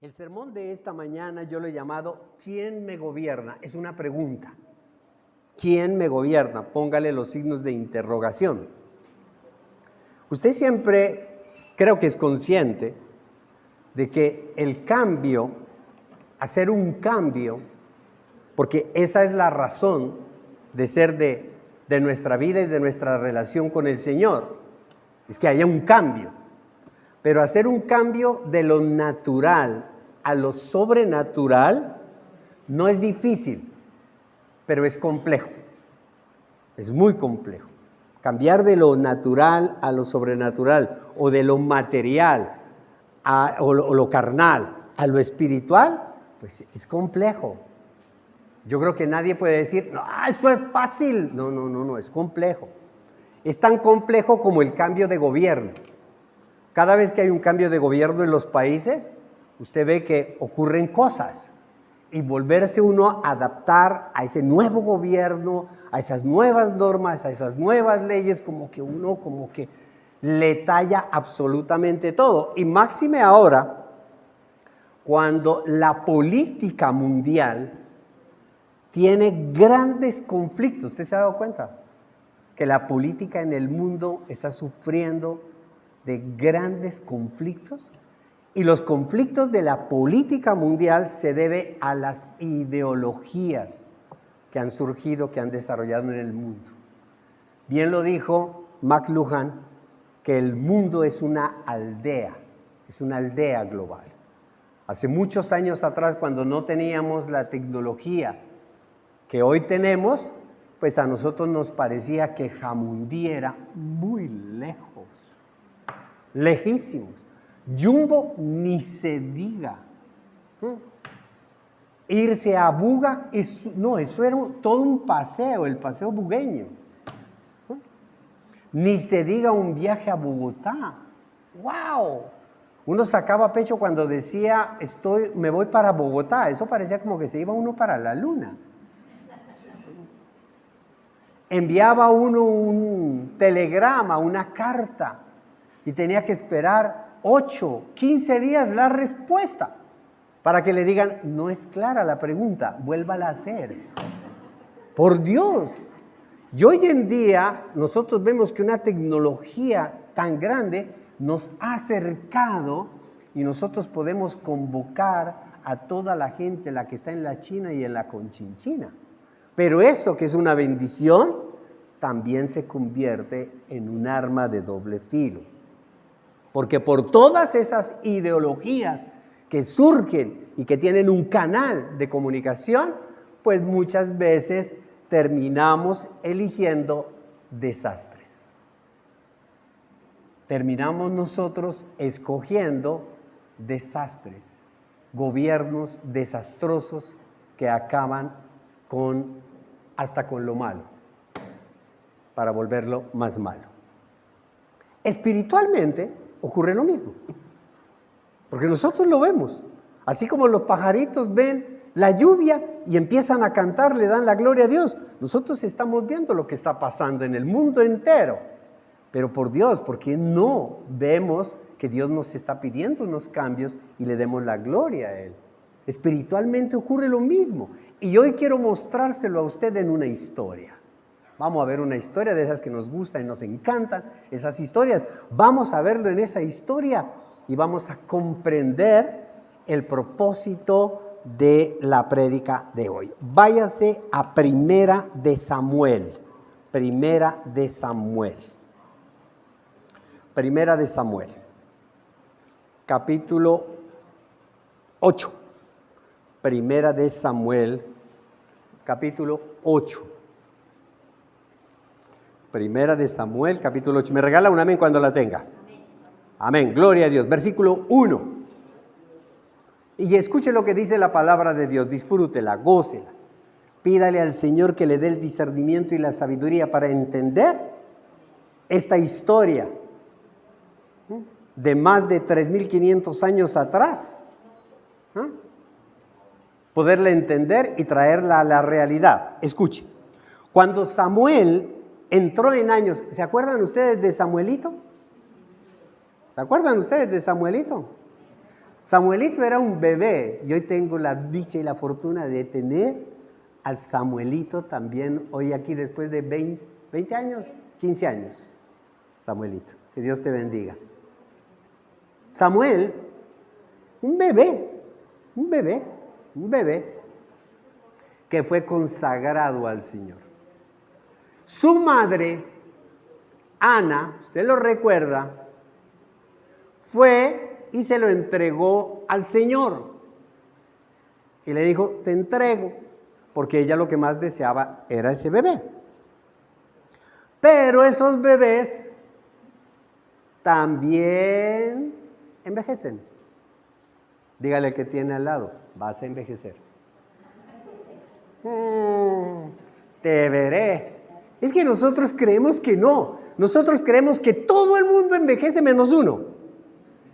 El sermón de esta mañana yo lo he llamado ¿Quién me gobierna? Es una pregunta. ¿Quién me gobierna? Póngale los signos de interrogación. Usted siempre creo que es consciente de que el cambio, hacer un cambio, porque esa es la razón de ser de nuestra vida y de nuestra relación con el Señor, es que haya un cambio. Pero hacer un cambio de lo natural a lo sobrenatural no es difícil, pero es complejo. Es muy complejo. Cambiar de lo natural a lo sobrenatural, o de lo material o lo carnal a lo espiritual, pues es complejo. Yo creo que nadie puede decir, no, eso es fácil. No, es complejo. Es tan complejo como el cambio de gobierno. Cada vez que hay un cambio de gobierno en los países, usted ve que ocurren cosas. Y volverse uno a adaptar a ese nuevo gobierno, a esas nuevas normas, a esas nuevas leyes, como que uno le talla absolutamente todo. Y máxime ahora, cuando la política mundial tiene grandes conflictos. ¿Usted se ha dado cuenta? Que la política en el mundo está sufriendo de grandes conflictos. Y los conflictos de la política mundial se deben a las ideologías que han surgido, que han desarrollado en el mundo. Bien lo dijo McLuhan, que el mundo es una aldea global. Hace muchos años atrás, cuando no teníamos la tecnología que hoy tenemos, pues a nosotros nos parecía que Jamundí era muy lejos, lejísimos. Jumbo ni se diga. Irse a Buga, eso era todo un paseo, el paseo bugueño. Ni se diga un viaje a Bogotá. ¡Wow! Uno sacaba pecho cuando decía, me voy para Bogotá. Eso parecía como que se iba uno para la luna. Enviaba uno un telegrama, una carta, y tenía que esperar 8, 15 días la respuesta para que le digan, no es clara la pregunta, vuélvala a hacer. Por Dios. Y hoy en día nosotros vemos que una tecnología tan grande nos ha acercado y nosotros podemos convocar a toda la gente, la que está en la China y en la Conchinchina. Pero eso, que es una bendición, también se convierte en un arma de doble filo. Porque por todas esas ideologías que surgen y que tienen un canal de comunicación, pues muchas veces terminamos eligiendo desastres. Terminamos nosotros escogiendo desastres, gobiernos desastrosos que acaban hasta con lo malo, para volverlo más malo. Espiritualmente ocurre lo mismo, porque nosotros lo vemos, así como los pajaritos ven la lluvia y empiezan a cantar, le dan la gloria a Dios. Nosotros estamos viendo lo que está pasando en el mundo entero, pero por Dios, ¿por qué no vemos que Dios nos está pidiendo unos cambios y le demos la gloria a Él? Espiritualmente ocurre lo mismo, y hoy quiero mostrárselo a usted en una historia. Vamos a ver una historia de esas que nos gustan y nos encantan, esas historias. Vamos a verlo en esa historia y vamos a comprender el propósito de la prédica de hoy. Váyase a Primera de Samuel. Primera de Samuel. Primera de Samuel. Capítulo 8. Primera de Samuel, capítulo 8. Primera de Samuel, capítulo 8. ¿Me regala un amén cuando la tenga? Amén. Amén. Gloria a Dios. Versículo 1. Y escuche lo que dice la palabra de Dios. Disfrútela, gócela. Pídale al Señor que le dé el discernimiento y la sabiduría para entender esta historia de más de 3.500 años atrás. Poderla entender y traerla a la realidad. Escuche. Cuando Samuel entró en años, ¿se acuerdan ustedes de Samuelito? ¿Se acuerdan ustedes de Samuelito? Samuelito era un bebé. Yo hoy tengo la dicha y la fortuna de tener al Samuelito también hoy aquí después de 20 años, 15 años. Samuelito, que Dios te bendiga. Samuel, un bebé que fue consagrado al Señor. Su madre, Ana, usted lo recuerda, fue y se lo entregó al Señor. Y le dijo, te entrego, porque ella lo que más deseaba era ese bebé. Pero esos bebés también envejecen. Dígale al que tiene al lado, vas a envejecer. Te veré. Es que nosotros creemos que no. Nosotros creemos que todo el mundo envejece menos uno.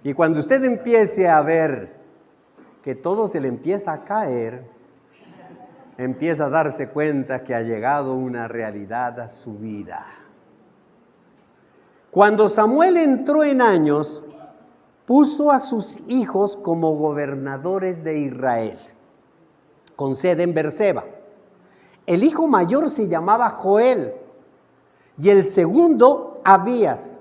Y cuando usted empiece a ver que todo se le empieza a caer, empieza a darse cuenta que ha llegado una realidad a su vida. Cuando Samuel entró en años, puso a sus hijos como gobernadores de Israel, con sede en Berseba. El hijo mayor se llamaba Joel y el segundo Abías.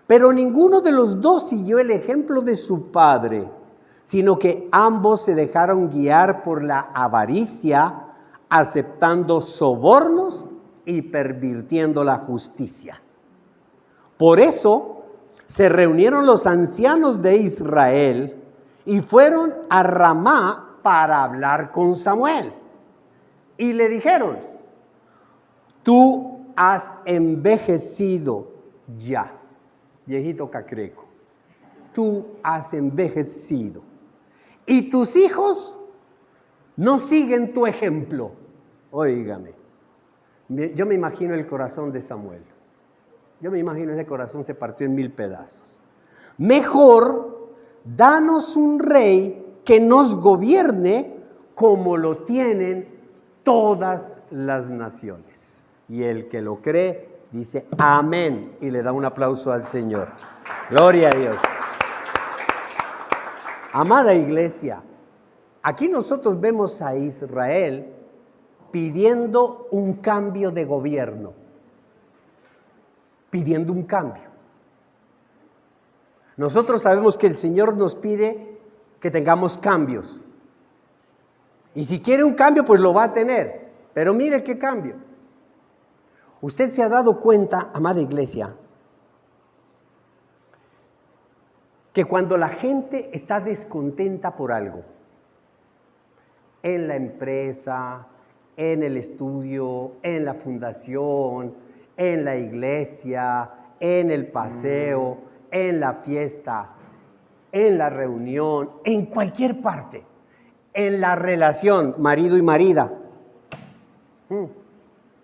Pero ninguno de los dos siguió el ejemplo de su padre, sino que ambos se dejaron guiar por la avaricia, aceptando sobornos y pervirtiendo la justicia. Por eso se reunieron los ancianos de Israel y fueron a Ramá para hablar con Samuel. Y le dijeron, tú has envejecido ya, viejito cacreco, tú has envejecido. Y tus hijos no siguen tu ejemplo. Óigame, yo me imagino el corazón de Samuel. Yo me imagino ese corazón se partió en 1000 pedazos. Mejor, danos un rey que nos gobierne como lo tienen todas las naciones. Y el que lo cree dice amén y le da un aplauso al Señor. Gloria a Dios. Amada iglesia, aquí nosotros vemos a Israel pidiendo un cambio de gobierno, pidiendo un cambio. Nosotros sabemos que el Señor nos pide que tengamos cambios. Y si quiere un cambio, pues lo va a tener. Pero mire qué cambio. Usted se ha dado cuenta, amada iglesia, que cuando la gente está descontenta por algo, en la empresa, en el estudio, en la fundación, en la iglesia, en el paseo, en la fiesta, en la reunión, en cualquier parte, en la relación marido y marida,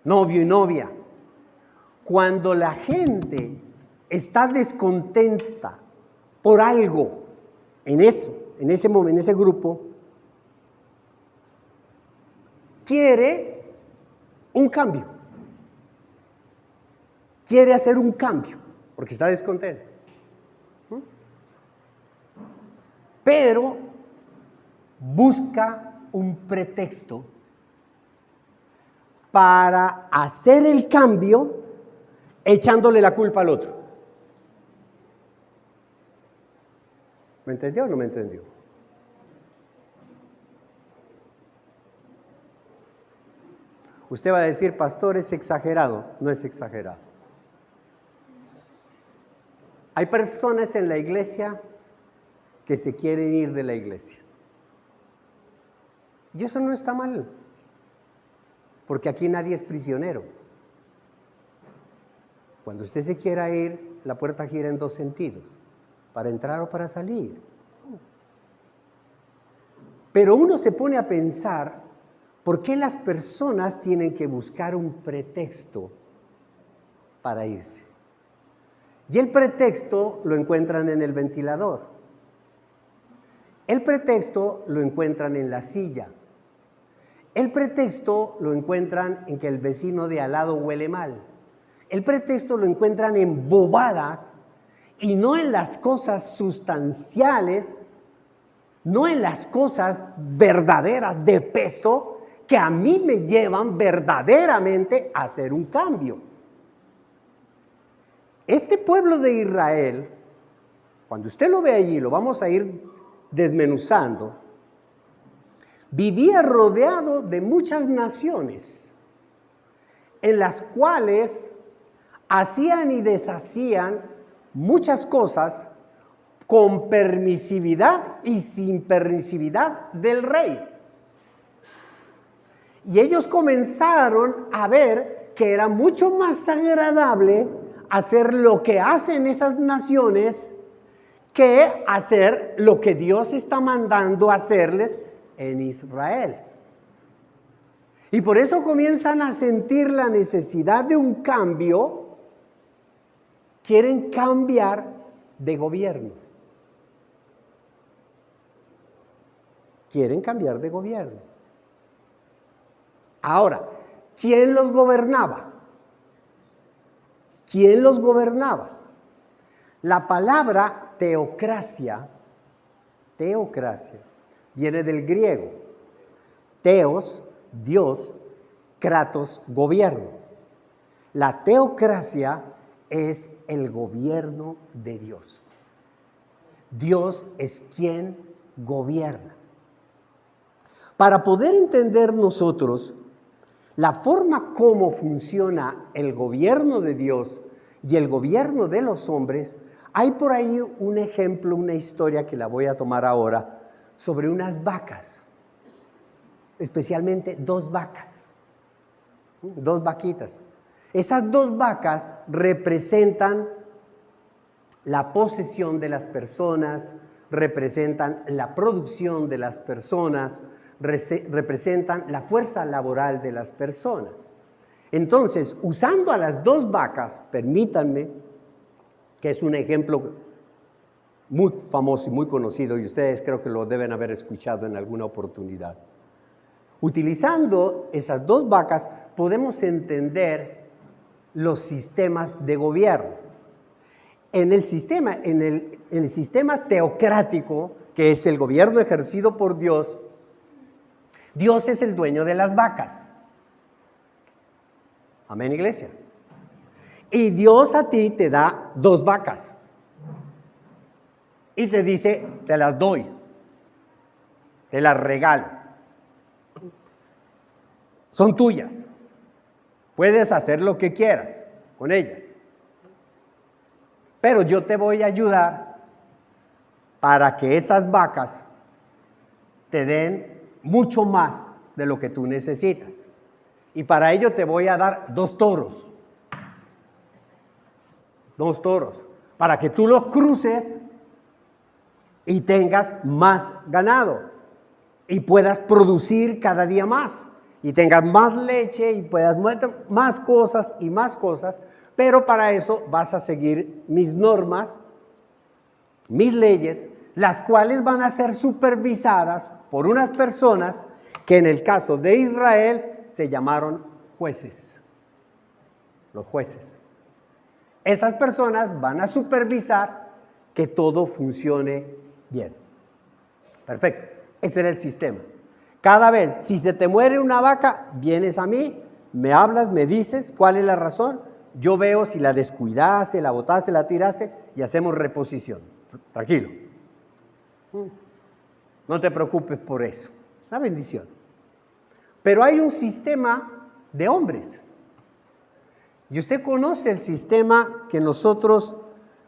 novio y novia. Cuando la gente está descontenta por algo en ese momento, en ese grupo, quiere un cambio. Quiere hacer un cambio porque está descontento. Pero busca un pretexto para hacer el cambio echándole la culpa al otro. ¿Me entendió o no me entendió? Usted va a decir, pastor, es exagerado. No es exagerado. Hay personas en la iglesia que se quieren ir de la iglesia. Y eso no está mal, porque aquí nadie es prisionero. Cuando usted se quiera ir, la puerta gira en 2 sentidos, para entrar o para salir. Pero uno se pone a pensar, ¿por qué las personas tienen que buscar un pretexto para irse? Y el pretexto lo encuentran en el ventilador. El pretexto lo encuentran en la silla. El pretexto lo encuentran en que el vecino de al lado huele mal. El pretexto lo encuentran en bobadas y no en las cosas sustanciales no en las cosas verdaderas de peso que a mí me llevan verdaderamente a hacer un cambio. Este pueblo de Israel, cuando usted lo ve allí, lo vamos a ir desmenuzando, vivía rodeado de muchas naciones, en las cuales hacían y deshacían muchas cosas con permisividad y sin permisividad del rey. Y ellos comenzaron a ver que era mucho más agradable hacer lo que hacen esas naciones que hacer lo que Dios está mandando hacerles en Israel. Y por eso comienzan a sentir la necesidad de un cambio. Quieren cambiar de gobierno. Quieren cambiar de gobierno. Ahora, ¿quién los gobernaba? ¿Quién los gobernaba? La palabra teocracia viene del griego. Teos, Dios, kratos, gobierno. La teocracia es el gobierno de Dios. Dios es quien gobierna. Para poder entender nosotros la forma como funciona el gobierno de Dios y el gobierno de los hombres, hay por ahí un ejemplo, una historia que la voy a tomar ahora, sobre unas vacas, especialmente 2 vacas, 2 vaquitas. Esas 2 vacas representan la posesión de las personas, representan la producción de las personas, representan la fuerza laboral de las personas. Entonces, usando a las 2 vacas, permítanme, que es un ejemplo muy famoso y muy conocido, y ustedes creo que lo deben haber escuchado en alguna oportunidad. Utilizando esas 2 vacas, podemos entender los sistemas de gobierno. En el sistema teocrático, que es el gobierno ejercido por Dios, Dios es el dueño de las vacas. Amén, iglesia. Y Dios a ti te da 2 vacas. Y te dice, te las doy. Te las regalo. Son tuyas. Puedes hacer lo que quieras con ellas. Pero yo te voy a ayudar para que esas vacas te den mucho más de lo que tú necesitas. Y para ello te voy a dar 2 toros. 2 toros. Para que tú los cruces y tengas más ganado. Y puedas producir cada día más. Y tengas más leche y puedas más cosas y más cosas. Pero para eso vas a seguir mis normas, mis leyes, las cuales van a ser supervisadas por unas personas que en el caso de Israel se llamaron jueces. Los jueces. Esas personas van a supervisar que todo funcione bien. Perfecto. Ese era el sistema. Cada vez, si se te muere una vaca, vienes a mí, me hablas, me dices cuál es la razón. Yo veo si la descuidaste, la botaste, la tiraste y hacemos reposición. Tranquilo. No te preocupes por eso. Una bendición. Pero hay un sistema de hombres. Y usted conoce el sistema que nosotros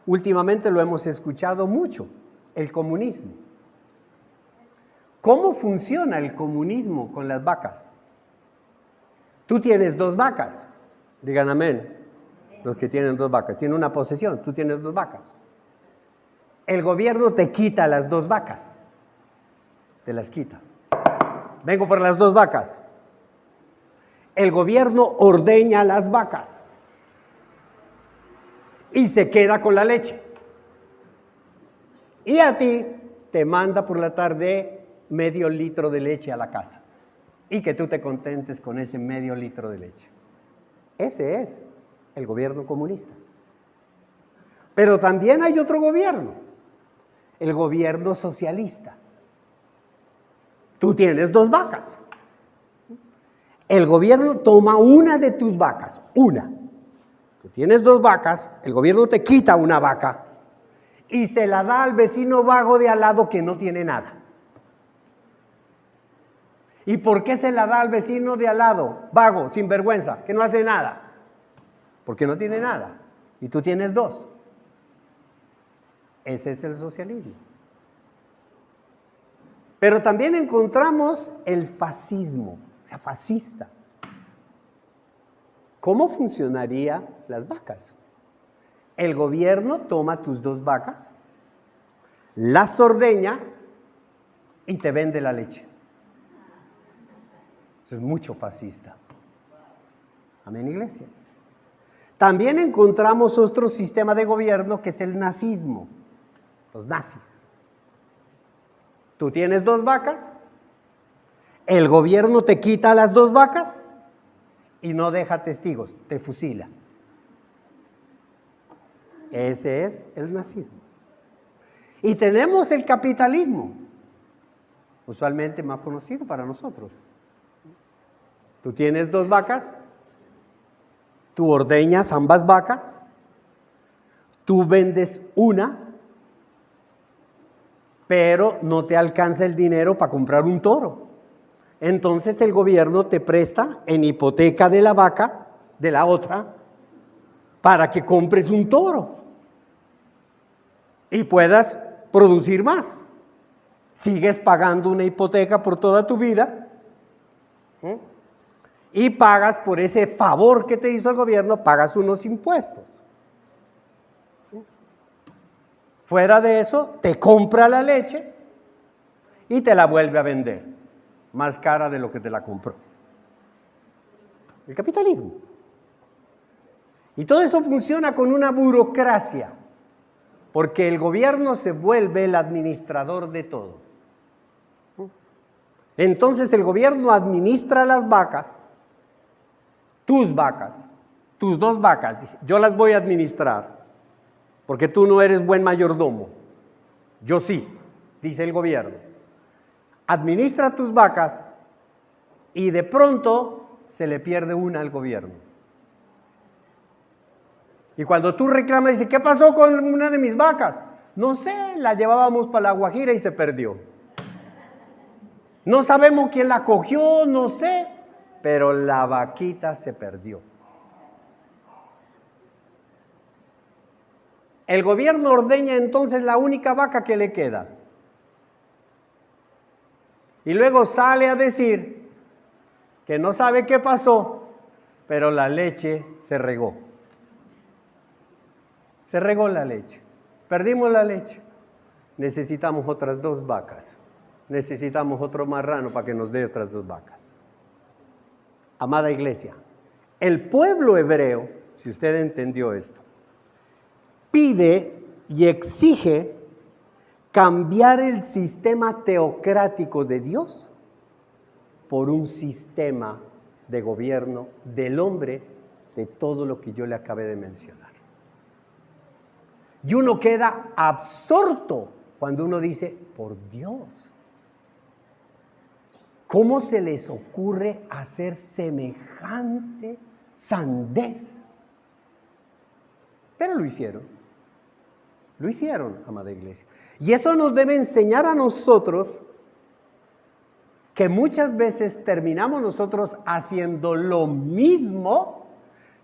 últimamente lo hemos escuchado mucho, el comunismo. ¿Cómo funciona el comunismo con las vacas? Tú tienes 2 vacas. Digan amén. Los que tienen 2 vacas. Tienen una posesión, tú tienes 2 vacas. El gobierno te quita las 2 vacas. Te las quita. Vengo por las 2 vacas. El gobierno ordeña las vacas. Y se queda con la leche. Y a ti te manda por la tarde medio litro de leche a la casa. Y que tú te contentes con ese medio litro de leche. Ese es el gobierno comunista. Pero también hay otro gobierno, el gobierno socialista. Tú tienes 2 vacas. El gobierno toma una de tus vacas, una. Tú tienes 2 vacas, el gobierno te quita una vaca y se la da al vecino vago de al lado que no tiene nada. ¿Y por qué se la da al vecino de al lado, vago, sinvergüenza, que no hace nada? Porque no tiene nada y tú tienes 2. Ese es el socialismo. Pero también encontramos el fascismo, o sea, fascista. ¿Cómo funcionarían las vacas? El gobierno toma tus 2 vacas, las ordeña y te vende la leche. Eso es mucho fascista. Amén, iglesia. También encontramos otro sistema de gobierno que es el nazismo, los nazis. Tú tienes 2 vacas, el gobierno te quita las 2 vacas y no deja testigos, te fusila. Ese es el nazismo. Y tenemos el capitalismo, usualmente más conocido para nosotros. Tú tienes 2 vacas, tú ordeñas ambas vacas, tú vendes una, pero no te alcanza el dinero para comprar un toro. Entonces el gobierno te presta en hipoteca de la vaca, de la otra, para que compres un toro y puedas producir más. Sigues pagando una hipoteca por toda tu vida y pagas por ese favor que te hizo el gobierno, pagas unos impuestos. Fuera de eso, te compra la leche y te la vuelve a vender, más cara de lo que te la compró. El capitalismo. Y todo eso funciona con una burocracia, porque el gobierno se vuelve el administrador de todo. Entonces el gobierno administra las vacas, tus 2 vacas, dice, yo las voy a administrar. Porque tú no eres buen mayordomo. Yo sí, dice el gobierno. Administra tus vacas y de pronto se le pierde una al gobierno. Y cuando tú reclamas, dice, ¿qué pasó con una de mis vacas? No sé, la llevábamos para La Guajira y se perdió. No sabemos quién la cogió, no sé, pero la vaquita se perdió. El gobierno ordeña entonces la única vaca que le queda. Y luego sale a decir que no sabe qué pasó, pero la leche se regó. Se regó la leche. Perdimos la leche. Necesitamos otras 2 vacas. Necesitamos otro marrano para que nos dé otras 2 vacas. Amada iglesia, el pueblo hebreo, si usted entendió esto, pide y exige cambiar el sistema teocrático de Dios por un sistema de gobierno del hombre de todo lo que yo le acabé de mencionar. Y uno queda absorto cuando uno dice, por Dios, ¿cómo se les ocurre hacer semejante sandez? Pero lo hicieron. Lo hicieron, amada iglesia. Y eso nos debe enseñar a nosotros que muchas veces terminamos nosotros haciendo lo mismo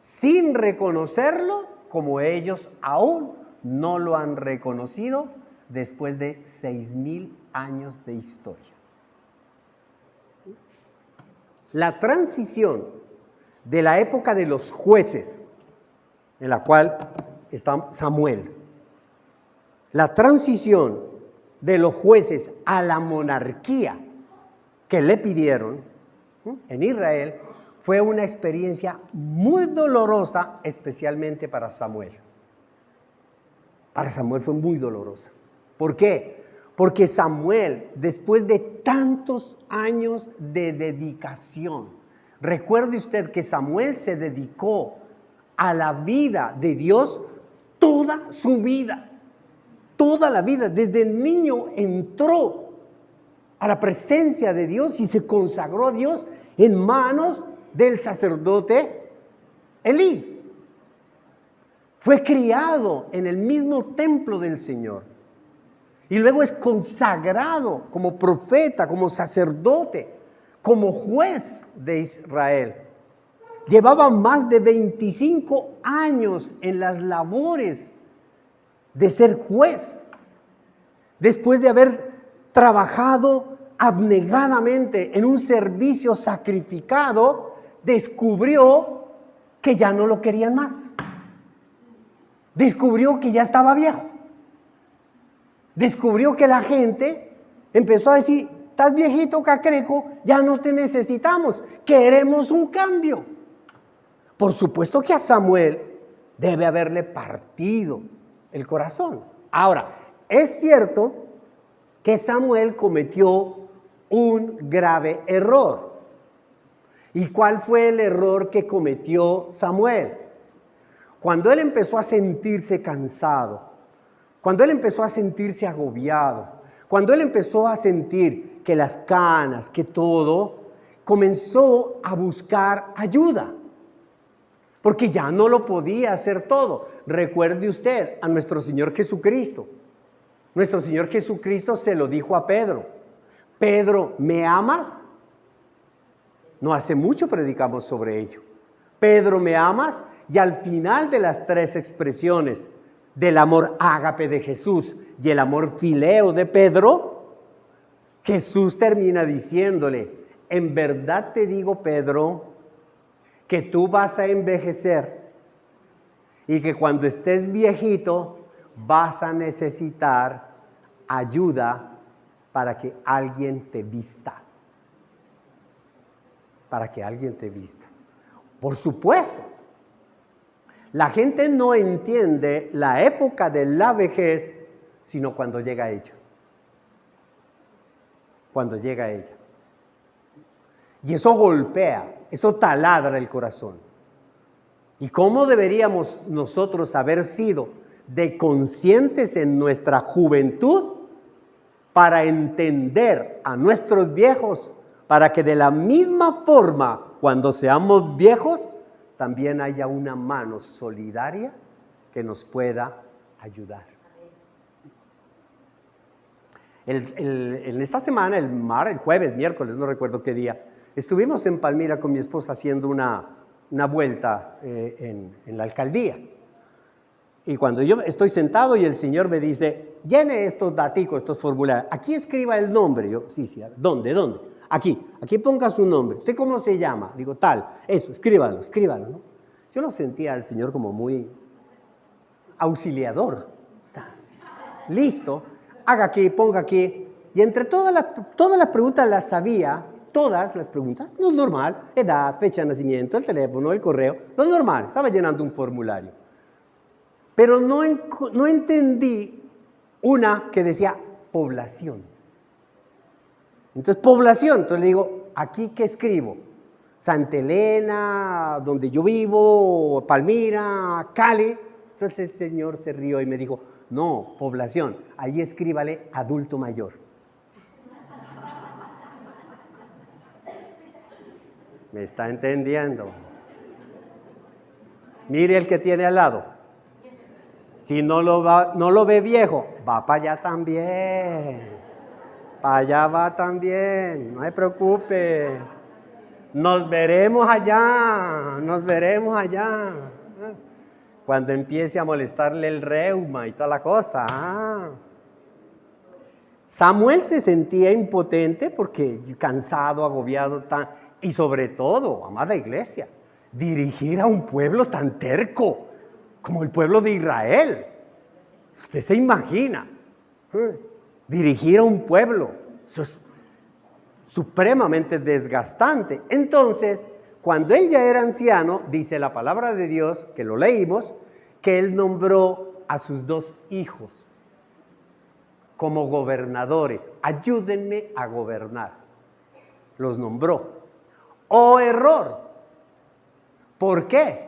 sin reconocerlo, como ellos aún no lo han reconocido después de 6,000 años de historia. La transición de la época de los jueces, en la cual está Samuel, la transición de los jueces a la monarquía que le pidieron en Israel fue una experiencia muy dolorosa, especialmente para Samuel. Para Samuel fue muy dolorosa. ¿Por qué? Porque Samuel, después de tantos años de dedicación, recuerde usted que Samuel se dedicó a la vida de Dios toda su vida. Toda la vida, desde niño entró a la presencia de Dios y se consagró a Dios en manos del sacerdote Elí. Fue criado en el mismo templo del Señor. Y luego es consagrado como profeta, como sacerdote, como juez de Israel. Llevaba más de 25 años en las labores de ser juez. Después de haber trabajado abnegadamente en un servicio sacrificado, descubrió que ya no lo querían más. Descubrió que ya estaba viejo. Descubrió que la gente empezó a decir: estás viejito, cacreco, ya no te necesitamos, queremos un cambio. Por supuesto que a Samuel debe haberle partido el corazón. Ahora, es cierto que Samuel cometió un grave error. ¿Y cuál fue el error que cometió Samuel? Cuando él empezó a sentirse cansado, cuando él empezó a sentirse agobiado, cuando él empezó a sentir que las canas, que todo, comenzó a buscar ayuda, porque ya no lo podía hacer todo. Recuerde usted a nuestro Señor Jesucristo. Nuestro Señor Jesucristo se lo dijo a Pedro: Pedro, ¿me amas? No hace mucho predicamos sobre ello. Pedro, ¿me amas? Y al final de las tres expresiones del amor ágape de Jesús y el amor fileo de Pedro, Jesús termina diciéndole: en verdad te digo, Pedro, que tú vas a envejecer y que cuando estés viejito vas a necesitar ayuda para que alguien te vista. Para que alguien te vista. Por supuesto, la gente no entiende la época de la vejez sino cuando llega ella. Cuando llega ella. Y eso golpea, eso taladra el corazón. ¿Y cómo deberíamos nosotros haber sido de conscientes en nuestra juventud para entender a nuestros viejos, para que de la misma forma, cuando seamos viejos, también haya una mano solidaria que nos pueda ayudar? En esta semana, el jueves, miércoles, no recuerdo qué día, estuvimos en Palmira con mi esposa haciendo una vuelta en la alcaldía. Y cuando yo estoy sentado y el Señor me dice: llene estos daticos, estos formularios, aquí escriba el nombre. Yo, sí, ¿dónde? Aquí ponga su nombre. ¿Usted cómo se llama? Digo, tal, eso, escríbalo, ¿no? Yo lo sentía al Señor como muy auxiliador. Listo, haga aquí, ponga aquí. Y entre todas las preguntas las sabía, todas las preguntas, lo normal, edad, fecha de nacimiento, el teléfono, el correo, lo normal, estaba llenando un formulario. Pero no entendí una que decía población. Entonces, población, entonces le digo, ¿aquí qué escribo? Santa Elena, donde yo vivo, Palmira, Cali. Entonces el Señor se rió y me dijo: no, población, ahí escríbale adulto mayor. ¿Me está entendiendo? Mire el que tiene al lado. Si no lo ve viejo, va para allá también. Para allá va también, no se preocupe. Nos veremos allá. Cuando empiece a molestarle el reuma y toda la cosa. Samuel se sentía impotente porque cansado, agobiado, y sobre todo, amada iglesia, dirigir a un pueblo tan terco como el pueblo de Israel. Usted se imagina, dirigir a un pueblo, eso es supremamente desgastante. Entonces, cuando él ya era anciano, dice la palabra de Dios, que lo leímos, que él nombró a sus 2 hijos como gobernadores. Ayúdenme a gobernar. Los nombró. ¡Oh, error! ¿Por qué?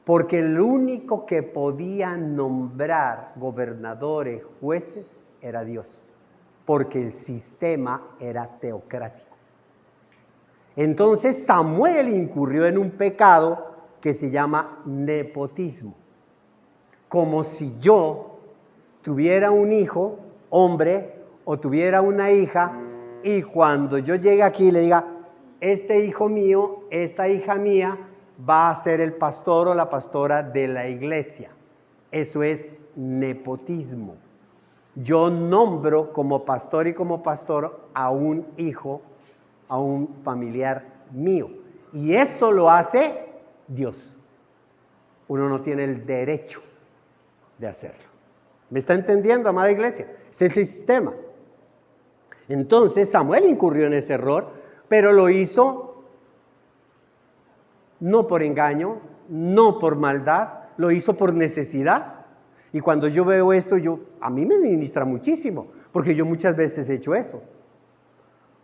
Porque el único que podía nombrar gobernadores, jueces, era Dios. porque el sistema era teocrático. Entonces Samuel incurrió en un pecado que se llama nepotismo. Como si yo tuviera un hijo, hombre, o tuviera una hija, y cuando yo llegue aquí le diga, este hijo mío, esta hija mía, va a ser el pastor o la pastora de la iglesia. Eso es nepotismo. Yo nombro como pastor y como pastor a un hijo, a un familiar mío. Y esto lo hace Dios. Uno no tiene el derecho de hacerlo. ¿Me está entendiendo, amada iglesia? Ese es el sistema. Entonces Samuel incurrió en ese error, pero lo hizo no por engaño, no por maldad, lo hizo por necesidad. Y cuando yo veo esto, a mí me ministra muchísimo, porque yo muchas veces he hecho eso.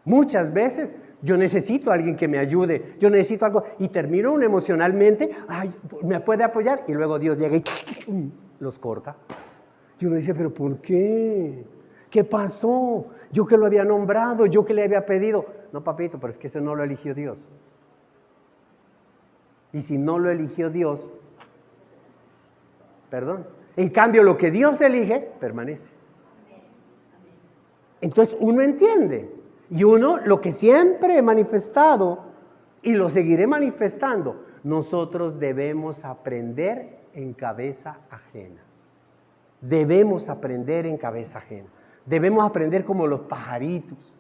Muchas veces yo necesito a alguien que me ayude, yo necesito algo, y termino uno emocionalmente, ay, me puede apoyar, y luego Dios llega y los corta. Y uno dice, ¿pero por qué? ¿Qué pasó? Yo que lo había nombrado, yo que le había pedido. No, papito, pero es que ese no lo eligió Dios. Y si no lo eligió Dios, perdón. En cambio, lo que Dios elige, permanece. Entonces uno entiende. Y uno, lo que siempre he manifestado, y lo seguiré manifestando, nosotros debemos aprender en cabeza ajena. Debemos aprender en cabeza ajena. Debemos aprender como los pajaritos,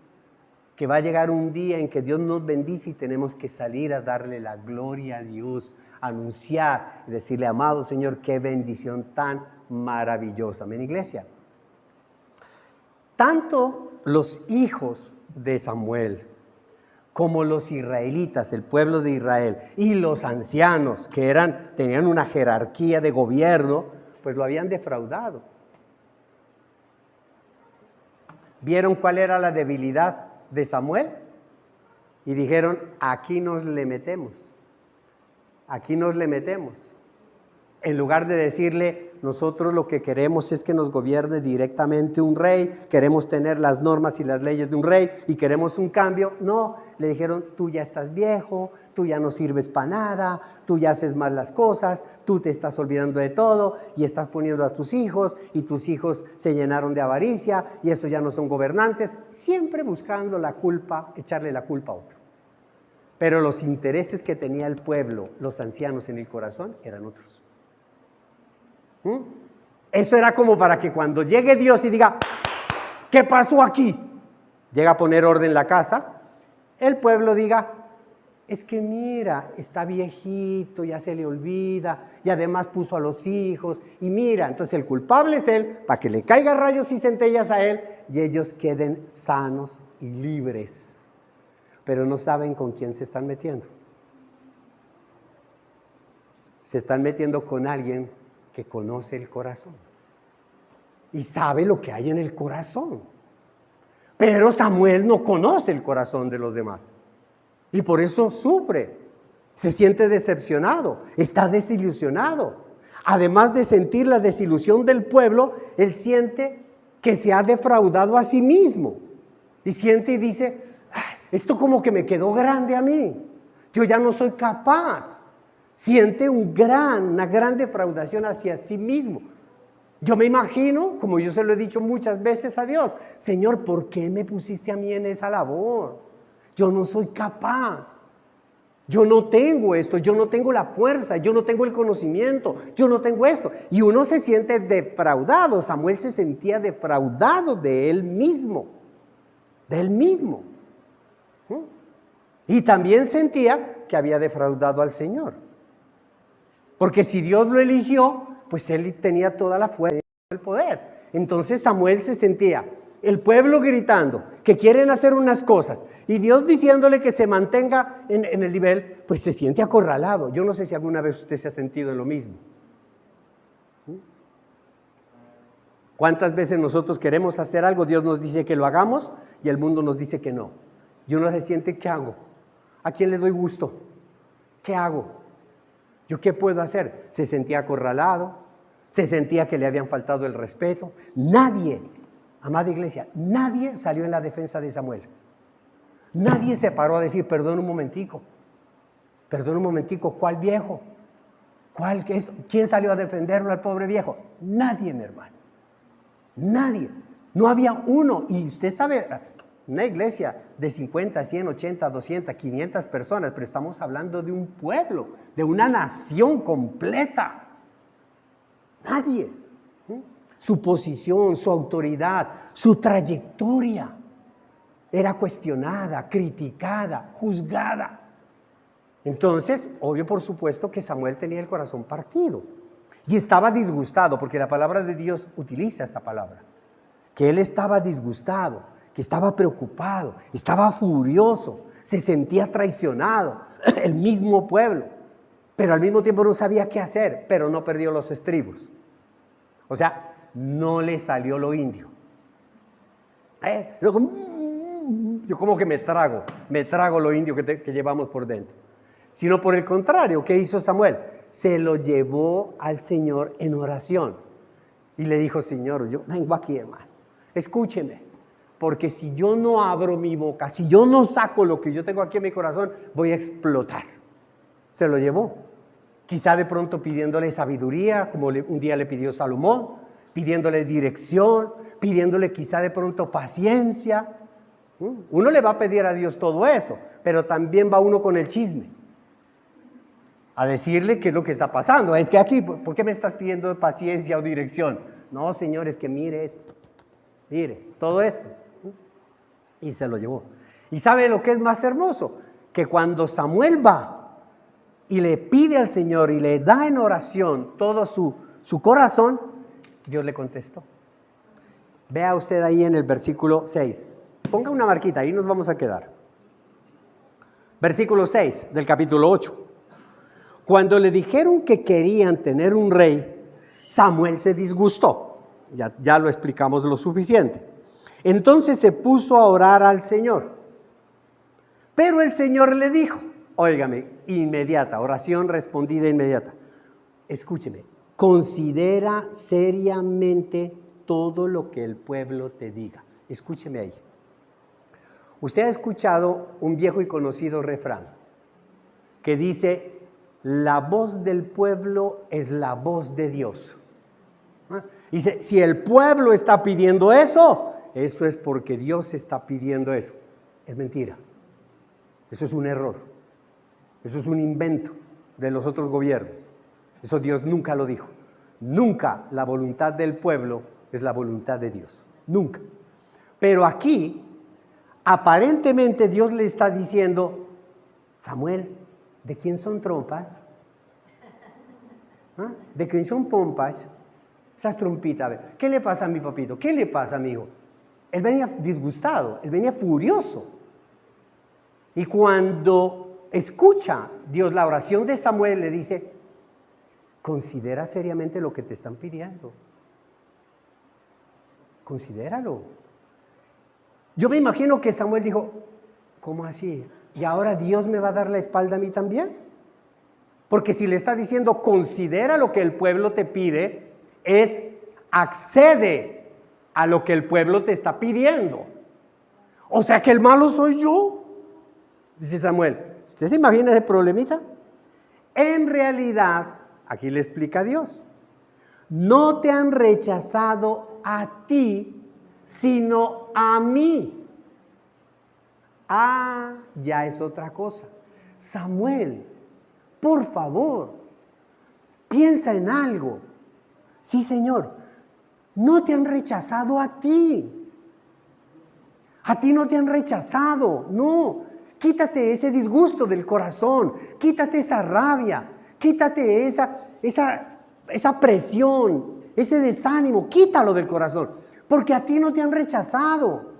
que va a llegar un día en que Dios nos bendice y tenemos que salir a darle la gloria a Dios, anunciar y decirle, amado Señor, qué bendición tan maravillosa. Amén, iglesia. Tanto los hijos de Samuel como los israelitas, el pueblo de Israel, y los ancianos que tenían una jerarquía de gobierno, pues lo habían defraudado. ¿Vieron cuál era la debilidad de Samuel? Y dijeron, aquí nos le metemos. Aquí nos le metemos. En lugar de decirle, nosotros lo que queremos es que nos gobierne directamente un rey, queremos tener las normas y las leyes de un rey y queremos un cambio. No, le dijeron, tú ya estás viejo, tú ya no sirves para nada, tú ya haces mal las cosas, tú te estás olvidando de todo y estás poniendo a tus hijos y tus hijos se llenaron de avaricia y esos ya no son gobernantes, siempre buscando la culpa, echarle la culpa a otro. Pero los intereses que tenía el pueblo, los ancianos en el corazón, eran otros. Eso era como para que cuando llegue Dios y diga, ¿qué pasó aquí? Llega a poner orden en la casa, el pueblo diga, es que mira, está viejito, ya se le olvida, y además puso a los hijos, y mira, entonces el culpable es él, para que le caigan rayos y centellas a él, y ellos queden sanos y libres, pero no saben con quién se están metiendo. Se están metiendo con alguien que conoce el corazón y sabe lo que hay en el corazón. Pero Samuel no conoce el corazón de los demás y por eso sufre, se siente decepcionado, está desilusionado. Además de sentir la desilusión del pueblo, él siente que se ha defraudado a sí mismo y siente y dice, esto como que me quedó grande a mí, yo ya no soy capaz. Siente una gran defraudación hacia sí mismo. Yo me imagino, como yo se lo he dicho muchas veces a Dios, Señor, ¿por qué me pusiste a mí en esa labor? Yo no soy capaz. Yo no tengo esto, yo no tengo la fuerza, yo no tengo el conocimiento, yo no tengo esto. Y uno se siente defraudado. Samuel se sentía defraudado de él mismo. De él mismo. Y también sentía que había defraudado al Señor. Porque si Dios lo eligió, pues él tenía toda la fuerza y el poder. Entonces Samuel se sentía, el pueblo gritando que quieren hacer unas cosas y Dios diciéndole que se mantenga en el nivel, pues se siente acorralado. Yo no sé si alguna vez usted se ha sentido en lo mismo. ¿Cuántas veces nosotros queremos hacer algo, Dios nos dice que lo hagamos y el mundo nos dice que no? Y uno se siente, ¿qué hago? ¿A quién le doy gusto? ¿Qué hago? ¿Yo qué puedo hacer? Se sentía acorralado, se sentía que le habían faltado el respeto. Nadie Amada iglesia, nadie salió en la defensa de Samuel. Nadie se paró a decir, perdón un momentico, ¿cuál viejo? ¿Quién salió a defenderlo al pobre viejo? Nadie, mi hermano. Nadie. No había uno. Y usted sabe, una iglesia de 50, 100, 80, 200, 500 personas, pero estamos hablando de un pueblo, de una nación completa. Nadie. Su posición, su autoridad, su trayectoria era cuestionada, criticada, juzgada. Entonces, obvio por supuesto que Samuel tenía el corazón partido y estaba disgustado, porque la palabra de Dios utiliza esa palabra, que él estaba disgustado, que estaba preocupado, estaba furioso, se sentía traicionado, el mismo pueblo, pero al mismo tiempo no sabía qué hacer, pero no perdió los estribos. O sea, no le salió lo indio. Yo como que me trago lo indio que llevamos por dentro. Sino por el contrario, ¿qué hizo Samuel? Se lo llevó al Señor en oración. Y le dijo, Señor, yo vengo aquí, hermano, escúcheme, porque si yo no abro mi boca, si yo no saco lo que yo tengo aquí en mi corazón, voy a explotar. Se lo llevó. Quizá de pronto pidiéndole sabiduría, como un día le pidió Salomón, pidiéndole dirección, pidiéndole quizá de pronto paciencia. Uno le va a pedir a Dios todo eso, pero también va uno con el chisme a decirle qué es lo que está pasando. Es que aquí, ¿por qué me estás pidiendo paciencia o dirección? No, Señor, es que mire esto, mire, todo esto. Y se lo llevó. ¿Y sabe lo que es más hermoso? Que cuando Samuel va y le pide al Señor y le da en oración todo su corazón, Dios le contestó. Vea usted ahí en el versículo 6. Ponga una marquita, ahí nos vamos a quedar. Versículo 6 del capítulo 8. Cuando le dijeron que querían tener un rey, Samuel se disgustó. Ya lo explicamos lo suficiente. Entonces se puso a orar al Señor. Pero el Señor le dijo, óigame, inmediata, oración respondida inmediata. Escúcheme, considera seriamente todo lo que el pueblo te diga. Escúcheme ahí. Usted ha escuchado un viejo y conocido refrán que dice, la voz del pueblo es la voz de Dios. Dice, si el pueblo está pidiendo eso es porque Dios está pidiendo eso. Es mentira. Eso es un error. Eso es un invento de los otros gobiernos. Eso Dios nunca lo dijo. Nunca la voluntad del pueblo es la voluntad de Dios. Nunca. Pero aquí, aparentemente Dios le está diciendo, Samuel, ¿de quién son trompas? ¿Ah? ¿De quién son pompas? Esas trompitas. A ver, ¿qué le pasa a mi papito? ¿Qué le pasa a mi hijo? Él venía disgustado, él venía furioso. Y cuando escucha Dios la oración de Samuel, le dice, considera seriamente lo que te están pidiendo. Considéralo. Yo me imagino que Samuel dijo, ¿cómo así? ¿Y ahora Dios me va a dar la espalda a mí también? Porque si le está diciendo, considera lo que el pueblo te pide, es accede a lo que el pueblo te está pidiendo. O sea que el malo soy yo. Dice Samuel, ¿usted se imagina ese problemita? En realidad, aquí le explica Dios, no te han rechazado a ti, sino a mí. Ah, ya es otra cosa. Samuel, por favor, piensa en algo. Sí, Señor, no te han rechazado a ti. A ti no te han rechazado, no. Quítate ese disgusto del corazón, quítate esa rabia, quítate esa presión, ese desánimo, quítalo del corazón, porque a ti no te han rechazado.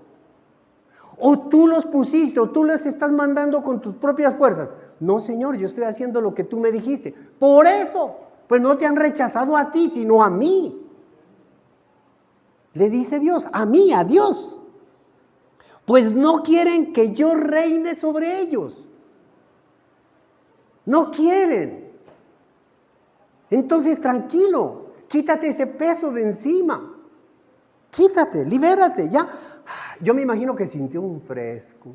O tú los pusiste, o tú los estás mandando con tus propias fuerzas. No, Señor, yo estoy haciendo lo que tú me dijiste. Por eso, pues no te han rechazado a ti, sino a mí. Le dice Dios, a mí, a Dios. Pues no quieren que yo reine sobre ellos. No quieren. Entonces, tranquilo, quítate ese peso de encima. quítate, libérate, ya. Yo me imagino que sintió un fresco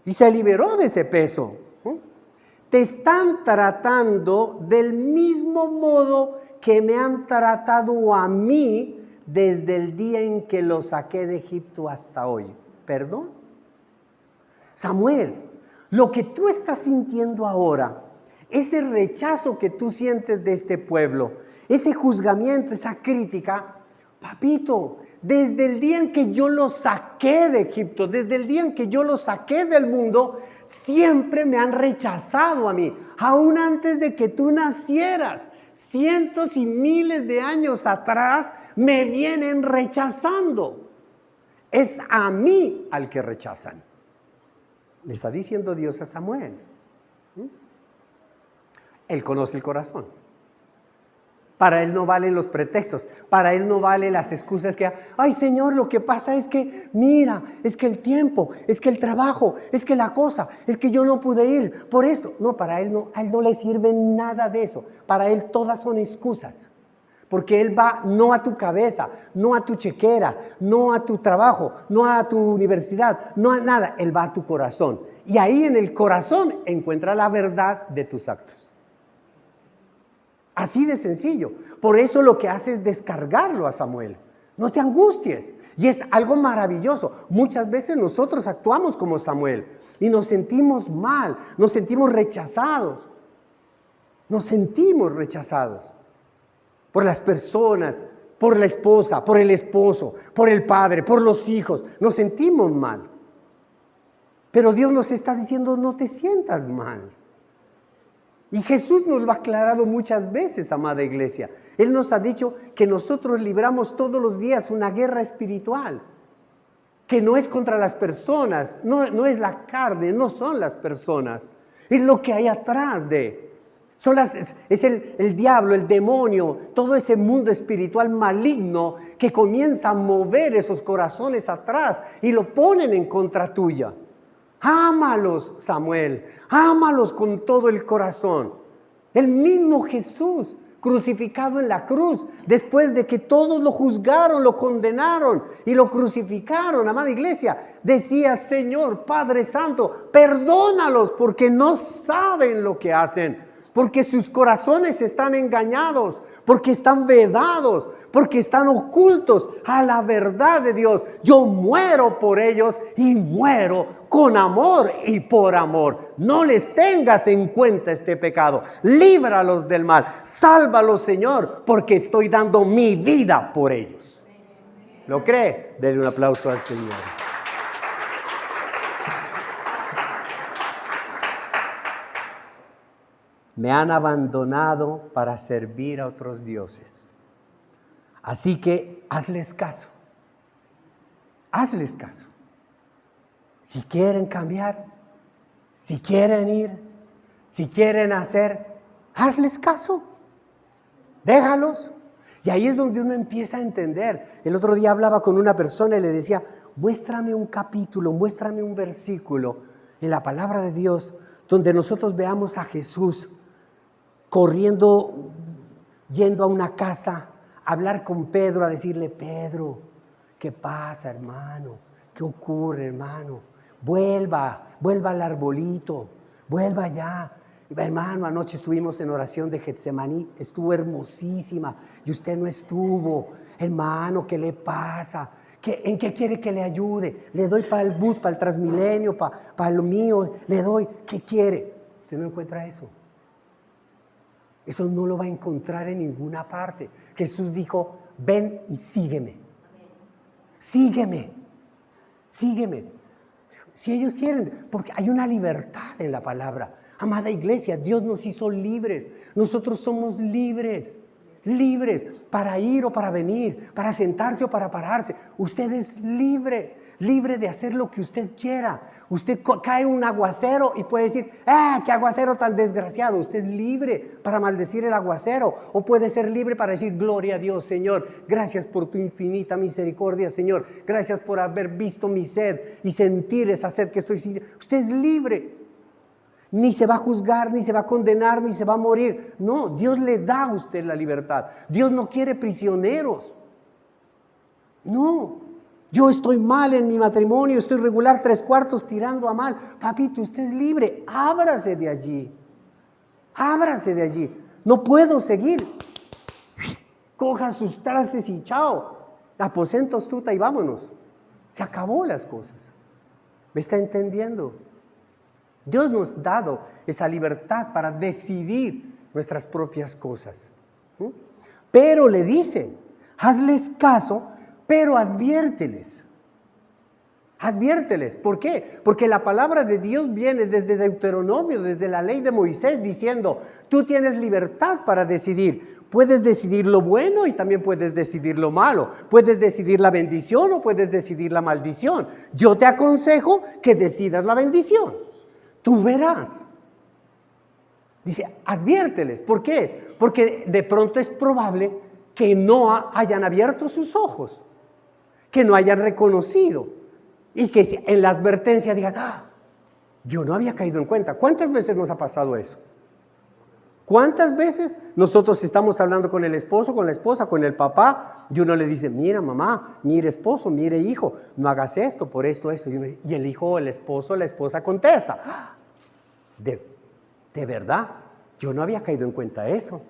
y se liberó de ese peso. Te están tratando del mismo modo que me han tratado a mí desde el día en que lo saqué de Egipto hasta hoy. ¿Perdón? Samuel, lo que tú estás sintiendo ahora, ese rechazo que tú sientes de este pueblo, ese juzgamiento, esa crítica, papito, desde el día en que yo lo saqué de Egipto, desde el día en que yo lo saqué del mundo, siempre me han rechazado a mí, aún antes de que tú nacieras. Cientos y miles de años atrás me vienen rechazando. Es a mí al que rechazan. Le está diciendo Dios a Samuel. Él conoce el corazón. Para él no valen los pretextos, para él no valen las excusas que, ay Señor, lo que pasa es que, mira, es que el tiempo, es que el trabajo, es que la cosa, es que yo no pude ir por esto. No, para él no, a él no le sirve nada de eso. Para él todas son excusas. Porque él va no a tu cabeza, no a tu chequera, no a tu trabajo, no a tu universidad, no a nada. Él va a tu corazón. Y ahí en el corazón encuentra la verdad de tus actos. Así de sencillo. Por eso lo que hace es descargarlo a Samuel. No te angusties. Y es algo maravilloso. Muchas veces nosotros actuamos como Samuel y nos sentimos mal, nos sentimos rechazados. Nos sentimos rechazados por las personas, por la esposa, por el esposo, por el padre, por los hijos. Nos sentimos mal. Pero Dios nos está diciendo, no te sientas mal. Y Jesús nos lo ha aclarado muchas veces, amada iglesia. Él nos ha dicho que nosotros libramos todos los días una guerra espiritual, que no es contra las personas, no es la carne, no son las personas, es lo que hay atrás de. Es el diablo, el demonio, todo ese mundo espiritual maligno que comienza a mover esos corazones atrás y lo ponen en contra tuya. Ámalos, Samuel, ámalos con todo el corazón. El mismo Jesús, crucificado en la cruz, después de que todos lo juzgaron, lo condenaron y lo crucificaron, amada iglesia, decía, Señor, Padre Santo, perdónalos porque no saben lo que hacen. Porque sus corazones están engañados, porque están vedados, porque están ocultos a la verdad de Dios. Yo muero por ellos y muero con amor y por amor. No les tengas en cuenta este pecado. Líbralos del mal. Sálvalos, Señor, porque estoy dando mi vida por ellos. ¿Lo cree? Denle un aplauso al Señor. Me han abandonado para servir a otros dioses. Así que hazles caso. Hazles caso. Si quieren cambiar, si quieren ir, si quieren hacer, hazles caso. Déjalos. Y ahí es donde uno empieza a entender. El otro día hablaba con una persona y le decía, muéstrame un capítulo, muéstrame un versículo en la palabra de Dios donde nosotros veamos a Jesús corriendo, yendo a una casa, a hablar con Pedro, a decirle, Pedro, ¿qué pasa, hermano? ¿Qué ocurre, hermano? Vuelva al arbolito, vuelva allá. Hermano, anoche estuvimos en oración de Getsemaní, estuvo hermosísima y usted no estuvo. Hermano, ¿qué le pasa? ¿En qué quiere que le ayude? Le doy para el bus, para el Transmilenio, para lo mío, le doy. ¿Qué quiere? Usted no encuentra eso. Eso no lo va a encontrar en ninguna parte. Jesús dijo, ven y sígueme. Sígueme. Sígueme. Si ellos quieren, porque hay una libertad en la palabra. Amada iglesia, Dios nos hizo libres. Nosotros somos libres. Libres para ir o para venir, para sentarse o para pararse. Usted es libre, libre de hacer lo que usted quiera. Usted cae un aguacero y puede decir, qué aguacero tan desgraciado. Usted es libre para maldecir el aguacero, o puede ser libre para decir, gloria a Dios, Señor, gracias por tu infinita misericordia, Señor, gracias por haber visto mi sed y sentir esa sed que estoy sintiendo. Usted es libre. Ni se va a juzgar, ni se va a condenar, ni se va a morir. No, Dios le da a usted la libertad. Dios no quiere prisioneros. No, yo estoy mal en mi matrimonio, estoy regular 3/4 tirando a mal. Papito, usted es libre, ábrase de allí. Ábrase de allí. No puedo seguir. Coja sus trastes y chao. Aposentos tuta y vámonos. Se acabó las cosas. ¿Me está entendiendo? Dios nos ha dado esa libertad para decidir nuestras propias cosas. Pero le dice, hazles caso, pero adviérteles. Adviérteles. ¿Por qué? Porque la palabra de Dios viene desde Deuteronomio, desde la ley de Moisés, diciendo, tú tienes libertad para decidir. Puedes decidir lo bueno y también puedes decidir lo malo. Puedes decidir la bendición o puedes decidir la maldición. Yo te aconsejo que decidas la bendición. Tú verás. Dice, adviérteles. ¿Por qué? Porque de pronto es probable que no hayan abierto sus ojos, que no hayan reconocido y que en la advertencia digan, yo no había caído en cuenta. ¿Cuántas veces nos ha pasado eso? ¿Cuántas veces nosotros estamos hablando con el esposo, con la esposa, con el papá, y uno le dice, mira mamá, mire esposo, mire hijo, no hagas esto, por esto, eso, y el hijo, el esposo, la esposa contesta, de verdad, yo no había caído en cuenta eso,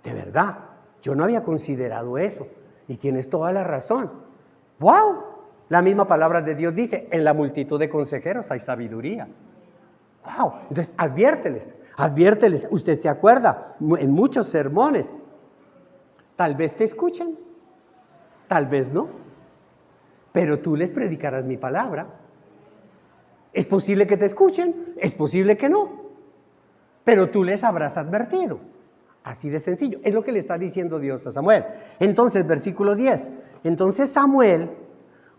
de verdad, yo no había considerado eso, y tienes toda la razón. ¡Wow! La misma palabra de Dios dice, en la multitud de consejeros hay sabiduría. ¡Wow! Entonces, adviérteles. Adviérteles, usted se acuerda, en muchos sermones, tal vez te escuchen, tal vez no, pero tú les predicarás mi palabra. Es posible que te escuchen, es posible que no, pero tú les habrás advertido. Así de sencillo, es lo que le está diciendo Dios a Samuel. Entonces, versículo 10, entonces Samuel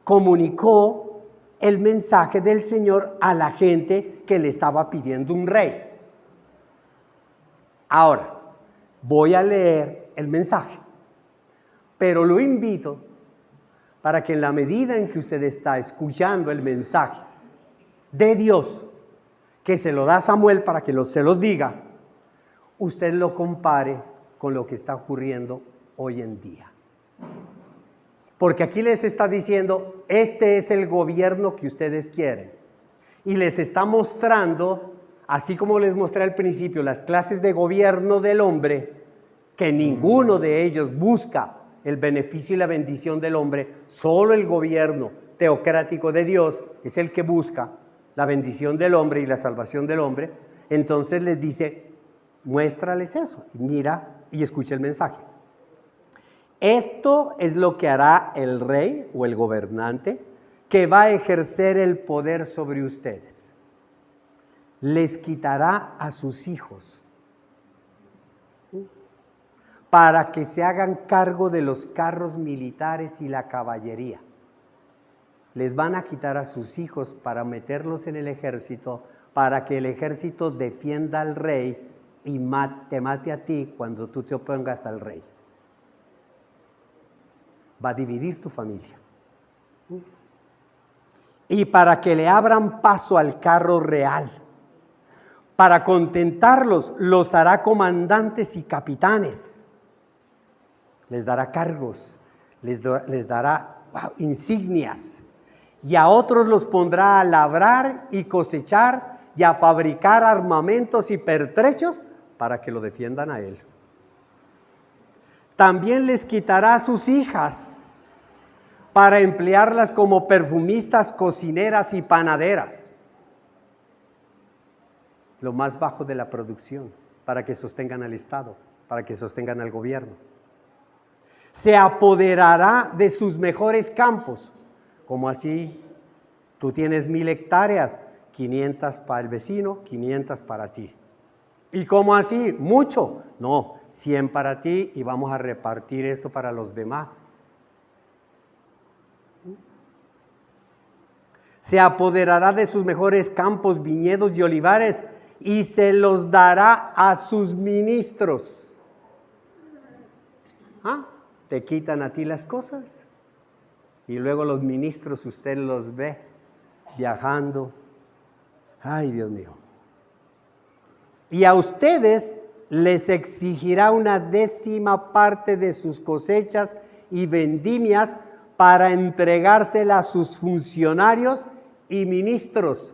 comunicó el mensaje del Señor a la gente que le estaba pidiendo un rey. Ahora, voy a leer el mensaje, pero lo invito para que en la medida en que usted está escuchando el mensaje de Dios, que se lo da a Samuel para que se los diga, usted lo compare con lo que está ocurriendo hoy en día. Porque aquí les está diciendo, este es el gobierno que ustedes quieren. Y les está mostrando, así como les mostré al principio, las clases de gobierno del hombre, que ninguno de ellos busca el beneficio y la bendición del hombre, solo el gobierno teocrático de Dios es el que busca la bendición del hombre y la salvación del hombre. Entonces les dice, muéstrales eso, y mira y escucha el mensaje. Esto es lo que hará el rey o el gobernante que va a ejercer el poder sobre ustedes. Les quitará a sus hijos para que se hagan cargo de los carros militares y la caballería. Les van a quitar a sus hijos para meterlos en el ejército, para que el ejército defienda al rey y te mate a ti cuando tú te opongas al rey. Va a dividir tu familia. Y para que le abran paso al carro real, para contentarlos, los hará comandantes y capitanes. Les dará cargos, les dará insignias. Y a otros los pondrá a labrar y cosechar y a fabricar armamentos y pertrechos para que lo defiendan a él. También les quitará a sus hijas para emplearlas como perfumistas, cocineras y panaderas. Lo más bajo de la producción, para que sostengan al Estado, para que sostengan al gobierno. Se apoderará de sus mejores campos. ¿Cómo así? Tú tienes 1000 hectáreas, 500 para el vecino, 500 para ti. ¿Y cómo así? ¿Mucho? No, 100 para ti y vamos a repartir esto para los demás. Se apoderará de sus mejores campos, viñedos y olivares y se los dará a sus ministros. Te quitan a ti las cosas y luego los ministros usted los ve viajando. Ay, Dios mío. Y a ustedes les exigirá una 10ª parte de sus cosechas y vendimias para entregársela a sus funcionarios y ministros,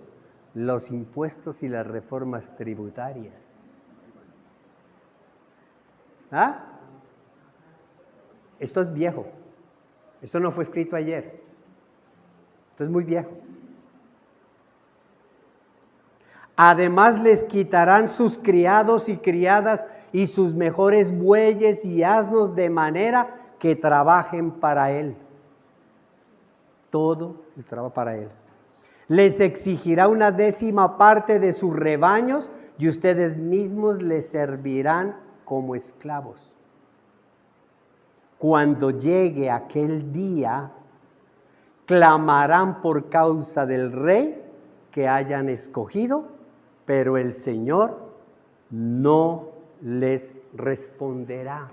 los impuestos y las reformas tributarias. ¿Ah? Esto es viejo. Esto no fue escrito ayer. Esto es muy viejo. Además les quitarán sus criados y criadas y sus mejores bueyes y asnos, de manera que trabajen para él. Todo el trabajo para él. Les exigirá una 10ª parte de sus rebaños y ustedes mismos les servirán como esclavos. Cuando llegue aquel día, clamarán por causa del rey que hayan escogido, pero el Señor no les responderá.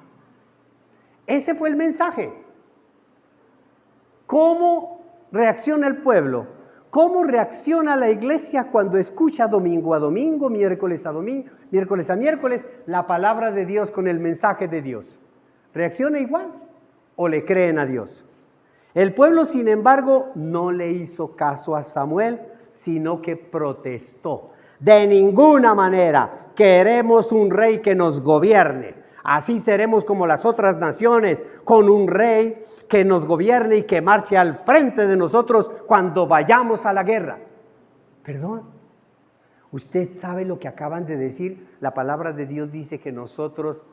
Ese fue el mensaje. ¿Cómo reacciona el pueblo? ¿Cómo reacciona la iglesia cuando escucha domingo a domingo, miércoles a domingo, miércoles a miércoles, la palabra de Dios con el mensaje de Dios? ¿Reacciona igual o le creen a Dios? El pueblo, sin embargo, no le hizo caso a Samuel, sino que protestó. De ninguna manera queremos un rey que nos gobierne. Así seremos como las otras naciones, con un rey que nos gobierne y que marche al frente de nosotros cuando vayamos a la guerra. Perdón, ¿usted sabe lo que acaban de decir? La palabra de Dios dice que nosotros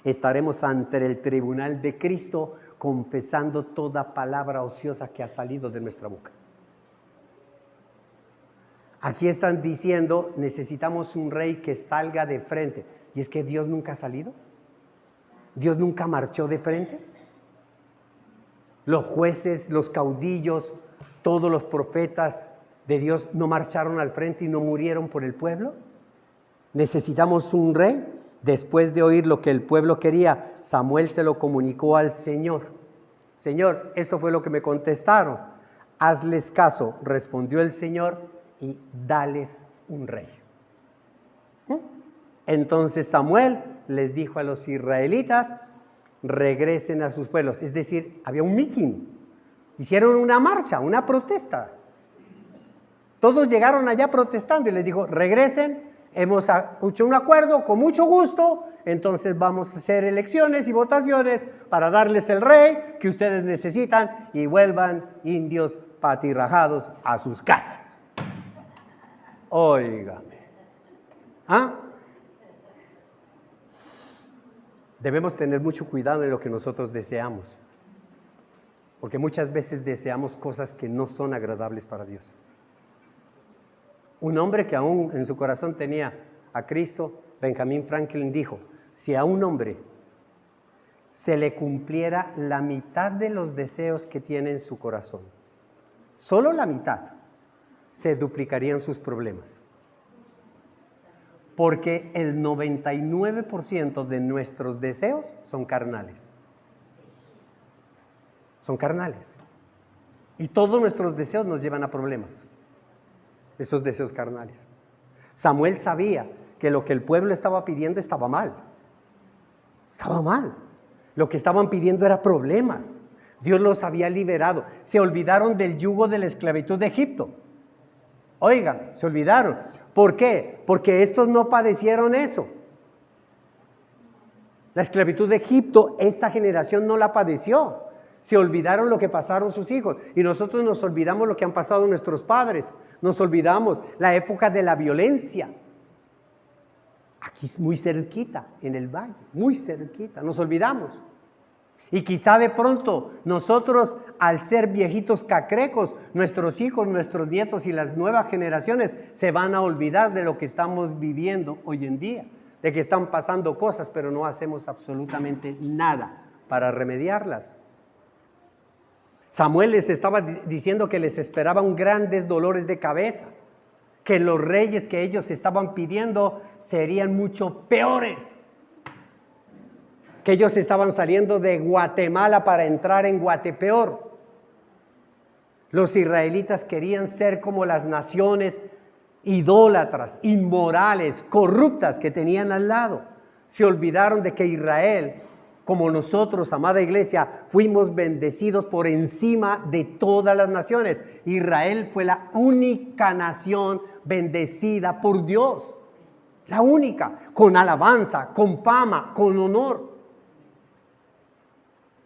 estaremos ante el tribunal de Cristo confesando toda palabra ociosa que ha salido de nuestra boca. Aquí están diciendo, necesitamos un rey que salga de frente. ¿Y es que Dios nunca ha salido? ¿Dios nunca marchó de frente? Los jueces, los caudillos, todos los profetas de Dios no marcharon al frente y no murieron por el pueblo. Necesitamos un rey. Después de oír lo que el pueblo quería, Samuel se lo comunicó al Señor. Señor, esto fue lo que me contestaron. Hazles caso, respondió el Señor, y dales un rey. Entonces Samuel les dijo a los israelitas, regresen a sus pueblos. Es decir, había un mitin, hicieron una marcha, una protesta. Todos llegaron allá protestando y les dijo, regresen, hemos hecho un acuerdo con mucho gusto, entonces vamos a hacer elecciones y votaciones para darles el rey que ustedes necesitan y vuelvan indios patirrajados a sus casas. Óigame. ¿Ah? Debemos tener mucho cuidado en lo que nosotros deseamos, porque muchas veces deseamos cosas que no son agradables para Dios. Un hombre que aún en su corazón tenía a Cristo, Benjamin Franklin, dijo, si a un hombre se le cumpliera la mitad de los deseos que tiene en su corazón, solo la mitad, se duplicarían sus problemas. Porque el 99% de nuestros deseos son carnales. Son carnales. Y todos nuestros deseos nos llevan a problemas. Esos deseos carnales. Samuel sabía que lo que el pueblo estaba pidiendo estaba mal. Estaba mal. Lo que estaban pidiendo era problemas. Dios los había liberado. Se olvidaron del yugo de la esclavitud de Egipto. Oigan, se olvidaron. ¿Por qué? Porque estos no padecieron eso. La esclavitud de Egipto, esta generación no la padeció. Se olvidaron lo que pasaron sus hijos. Y nosotros nos olvidamos lo que han pasado nuestros padres. Nos olvidamos la época de la violencia. Aquí es muy cerquita, en el valle, muy cerquita. Nos olvidamos. Y quizá de pronto nosotros, al ser viejitos cacrecos, nuestros hijos, nuestros nietos y las nuevas generaciones se van a olvidar de lo que estamos viviendo hoy en día, de que están pasando cosas, pero no hacemos absolutamente nada para remediarlas. Samuel les estaba diciendo que les esperaban grandes dolores de cabeza, que los reyes que ellos estaban pidiendo serían mucho peores, que ellos estaban saliendo de Guatemala para entrar en Guatepeor. Los israelitas querían ser como las naciones idólatras, inmorales, corruptas que tenían al lado. Se olvidaron de que Israel como nosotros, amada iglesia, fuimos bendecidos por encima de todas las naciones. Israel fue la única nación bendecida por Dios. La única, con alabanza, con fama, con honor.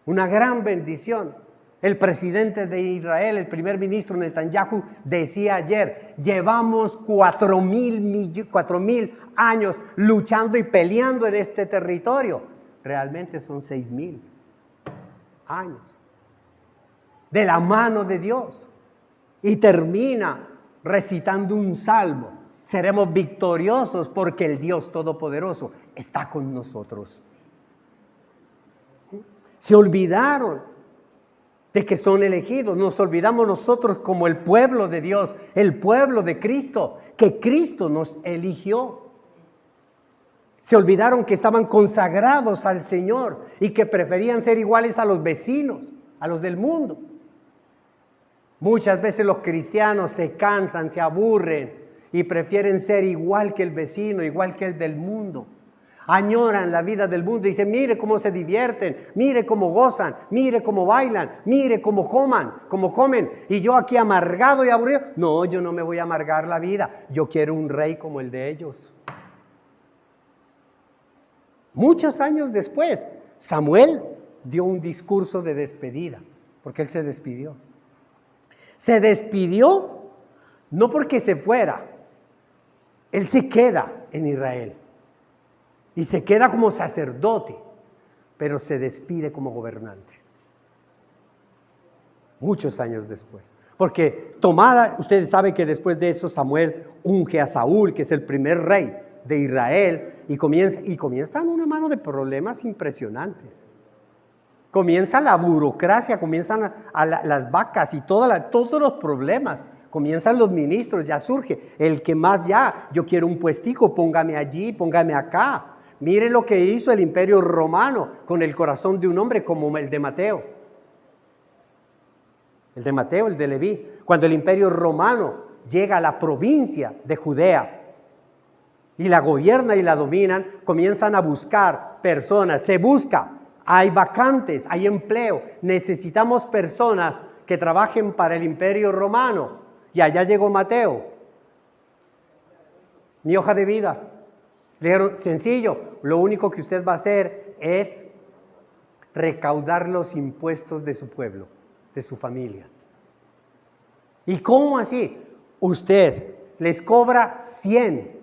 Una gran bendición. El presidente de Israel, el primer ministro Netanyahu, decía ayer, llevamos 4,000 años luchando y peleando en este territorio. Realmente son 6,000 años. De la mano de Dios. Y termina recitando un salmo. Seremos victoriosos porque el Dios Todopoderoso está con nosotros. Se olvidaron de que son elegidos. Nos olvidamos nosotros como el pueblo de Dios, el pueblo de Cristo, que Cristo nos eligió. Se olvidaron que estaban consagrados al Señor y que preferían ser iguales a los vecinos, a los del mundo. Muchas veces los cristianos se cansan, se aburren y prefieren ser igual que el vecino, igual que el del mundo. Añoran la vida del mundo y dicen, mire cómo se divierten, mire cómo gozan, mire cómo bailan, mire cómo comen. Y yo aquí amargado y aburrido. No, yo no me voy a amargar la vida. Yo quiero un rey como el de ellos. Muchos años después, Samuel dio un discurso de despedida, porque él se despidió. Se despidió no porque se fuera, él se queda en Israel. Y se queda como sacerdote, pero se despide como gobernante. Muchos años después. Porque ustedes saben que después de eso Samuel unge a Saúl, que es el primer rey de Israel, y comienzan una mano de problemas impresionantes. Comienza la burocracia, comienzan las vacas y todos los problemas. Comienzan los ministros, ya surge el que más yo quiero un puestico, póngame allí, póngame acá. Mire lo que hizo el Imperio Romano con el corazón de un hombre como el de Mateo. El de Mateo, el de Leví. Cuando el Imperio Romano llega a la provincia de Judea y la gobierna y la dominan, comienzan a buscar personas. Se busca, hay vacantes, hay empleo. Necesitamos personas que trabajen para el Imperio Romano. Y allá llegó Mateo. Mi hoja de vida. Le dijeron, sencillo, lo único que usted va a hacer es recaudar los impuestos de su pueblo, de su familia. ¿Y cómo así? Usted les cobra 100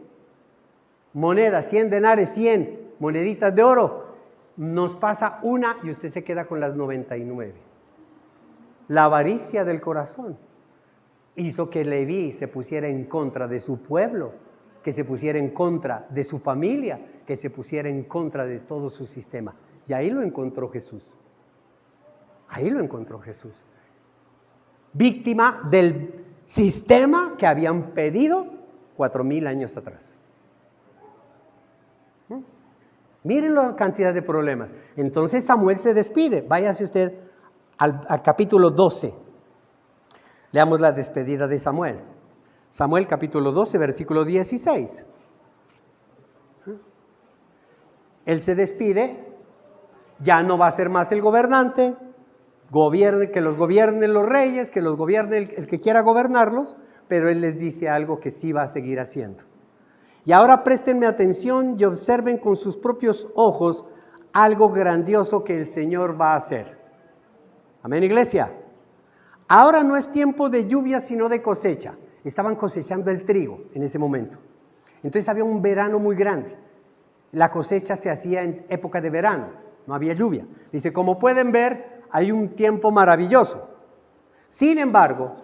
monedas, 100 denares, 100 moneditas de oro, nos pasa una y usted se queda con las 99. La avaricia del corazón hizo que Leví se pusiera en contra de su pueblo, que se pusiera en contra de su familia, que se pusiera en contra de todo su sistema. Y ahí lo encontró Jesús. Ahí lo encontró Jesús. Víctima del sistema que habían pedido 4,000 años atrás. Miren la cantidad de problemas. Entonces Samuel se despide. Váyase usted al capítulo 12. Leamos la despedida de Samuel. Samuel capítulo 12, versículo 16. Él se despide, ya no va a ser más el gobernante, que los gobiernen los reyes, que los gobierne el que quiera gobernarlos, pero él les dice algo que sí va a seguir haciendo. Y ahora préstenme atención y observen con sus propios ojos algo grandioso que el Señor va a hacer. Amén, iglesia. Ahora no es tiempo de lluvia, sino de cosecha. Estaban cosechando el trigo en ese momento. Entonces había un verano muy grande. La cosecha se hacía en época de verano, no había lluvia. Dice, como pueden ver, hay un tiempo maravilloso. Sin embargo,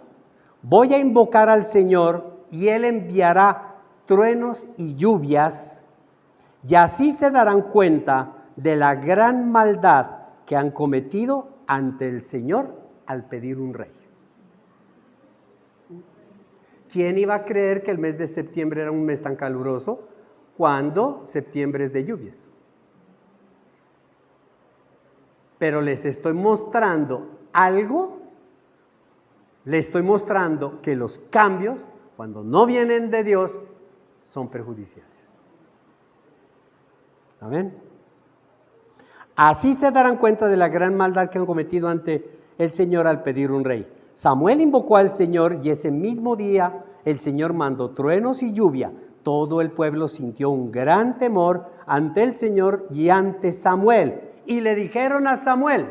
voy a invocar al Señor y Él enviará truenos y lluvias, y así se darán cuenta de la gran maldad que han cometido ante el Señor al pedir un rey. ¿Quién iba a creer que el mes de septiembre era un mes tan caluroso cuando septiembre es de lluvias? Pero les estoy mostrando algo, les estoy mostrando que los cambios, cuando no vienen de Dios, son perjudiciales. ¿Amén? Así se darán cuenta de la gran maldad que han cometido ante el Señor al pedir un rey. Samuel invocó al Señor y ese mismo día el Señor mandó truenos y lluvia. Todo el pueblo sintió un gran temor ante el Señor y ante Samuel. Y le dijeron a Samuel: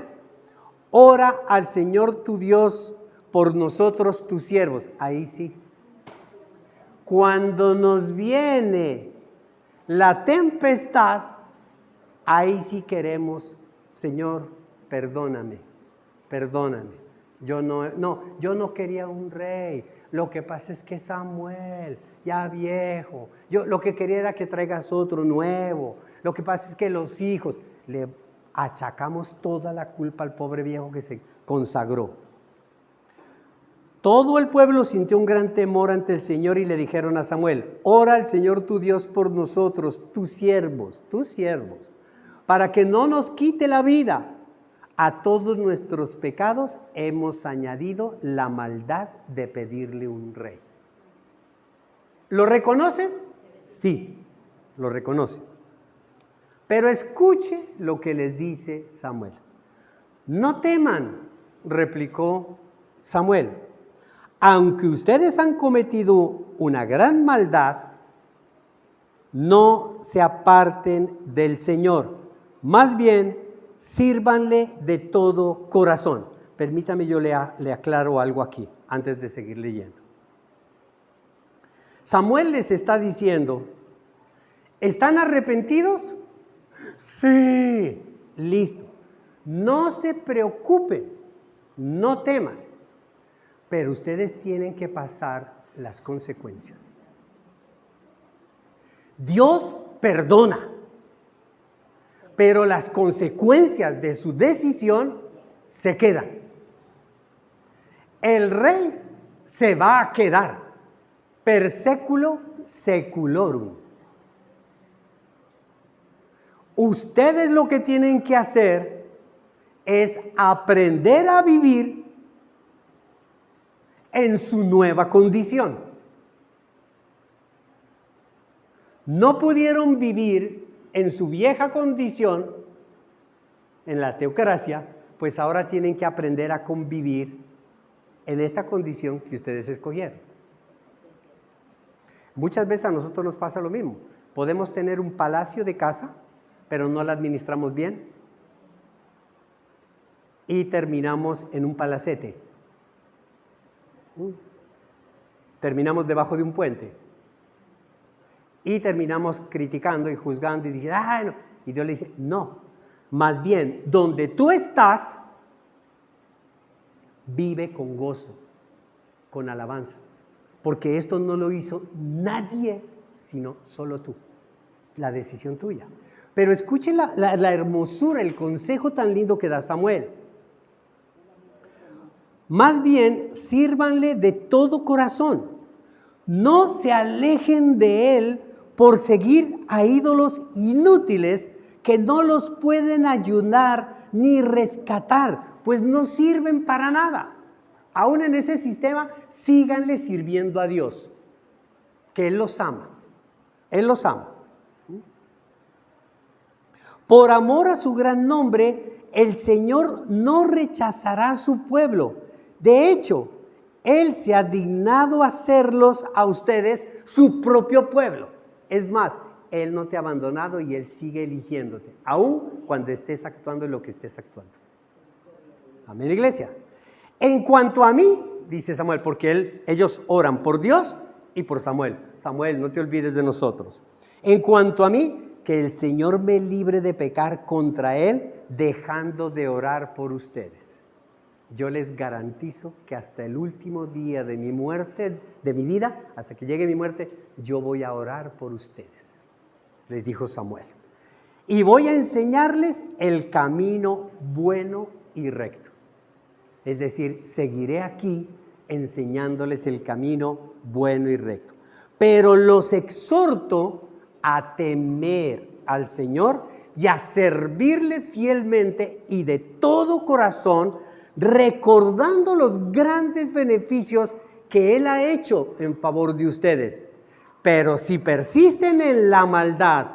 ora al Señor tu Dios por nosotros tus siervos. Ahí sí. Cuando nos viene la tempestad, ahí sí queremos: Señor, perdóname, perdóname. Yo no quería un rey. Lo que pasa es que Samuel, ya viejo, yo lo que quería era que traigas otro nuevo. Lo que pasa es que los hijos, le achacamos toda la culpa al pobre viejo que se consagró. Todo el pueblo sintió un gran temor ante el Señor y le dijeron a Samuel: ora al Señor tu Dios por nosotros, tus siervos, para que no nos quite la vida. A todos nuestros pecados hemos añadido la maldad de pedirle un rey. ¿Lo reconocen? Sí, lo reconocen. Pero escuche lo que les dice Samuel. No teman, replicó Samuel, aunque ustedes han cometido una gran maldad, no se aparten del Señor. Más bien, sírvanle de todo corazón. Permítame, yo le aclaro algo aquí, antes de seguir leyendo. Samuel les está diciendo: ¿están arrepentidos? Sí, listo. No se preocupen, no teman, pero ustedes tienen que pasar las consecuencias. Dios perdona, pero las consecuencias de su decisión se quedan. El rey se va a quedar, per seculo seculorum. Ustedes lo que tienen que hacer es aprender a vivir en su nueva condición. No pudieron vivir en su vieja condición, en la teocracia, pues ahora tienen que aprender a convivir en esta condición que ustedes escogieron. Muchas veces a nosotros nos pasa lo mismo. Podemos tener un palacio de casa, pero no la administramos bien, y terminamos en un palacete. Terminamos debajo de un puente. Y terminamos criticando y juzgando y diciendo: ¡ay, no! Y Dios le dice: no, más bien, donde tú estás, vive con gozo, con alabanza. Porque esto no lo hizo nadie, sino solo tú. La decisión tuya. Pero escuchen la hermosura, el consejo tan lindo que da Samuel. Más bien, sírvanle de todo corazón. No se alejen de él por seguir a ídolos inútiles que no los pueden ayudar ni rescatar, pues no sirven para nada. Aún en ese sistema, síganle sirviendo a Dios, que Él los ama. Él los ama. Por amor a su gran nombre, el Señor no rechazará a su pueblo. De hecho, Él se ha dignado hacerlos a ustedes su propio pueblo. Es más, Él no te ha abandonado y Él sigue eligiéndote, aun cuando estés actuando en lo que estés actuando. Amén, iglesia. En cuanto a mí, dice Samuel, porque ellos oran por Dios y por Samuel. Samuel, no te olvides de nosotros. En cuanto a mí, que el Señor me libre de pecar contra Él, dejando de orar por ustedes. Yo les garantizo que hasta el último día de mi muerte, de mi vida, hasta que llegue mi muerte, yo voy a orar por ustedes, les dijo Samuel. Y voy a enseñarles el camino bueno y recto. Es decir, seguiré aquí enseñándoles el camino bueno y recto. Pero los exhorto a temer al Señor y a servirle fielmente y de todo corazón, recordando los grandes beneficios que Él ha hecho en favor de ustedes. Pero si persisten en la maldad,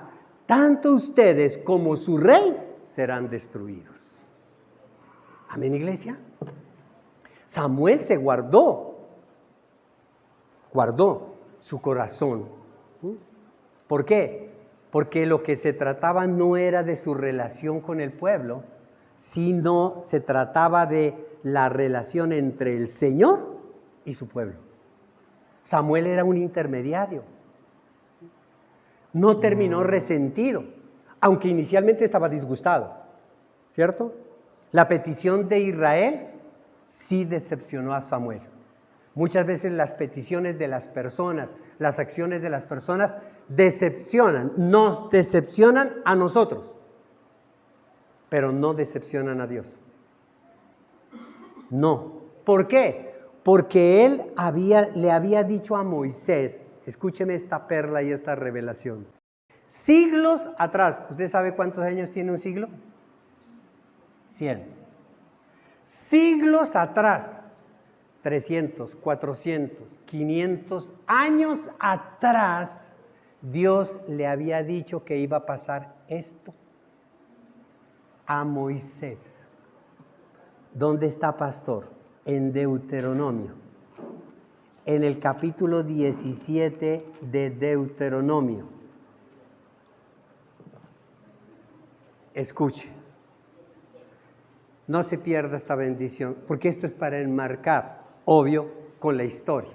tanto ustedes como su rey serán destruidos. Amén, iglesia. Samuel se guardó su corazón. ¿Por qué? Porque lo que se trataba no era de su relación con el pueblo, sino se trataba de la relación entre el Señor y su pueblo. Samuel era un intermediario. No terminó resentido, aunque inicialmente estaba disgustado, ¿cierto? La petición de Israel sí decepcionó a Samuel. Muchas veces las peticiones de las personas, las acciones de las personas nos decepcionan a nosotros, pero no decepcionan a Dios. No. ¿Por qué? Porque él le había dicho a Moisés, escúcheme esta perla y esta revelación. Siglos atrás, ¿usted sabe cuántos años tiene un siglo? 100. Siglos atrás, 300, 400, 500 años atrás, Dios le había dicho que iba a pasar esto a Moisés. ¿Dónde está, pastor? En Deuteronomio. En el capítulo 17 de Deuteronomio. Escuche. No se pierda esta bendición, porque esto es para enmarcar, obvio, con la historia.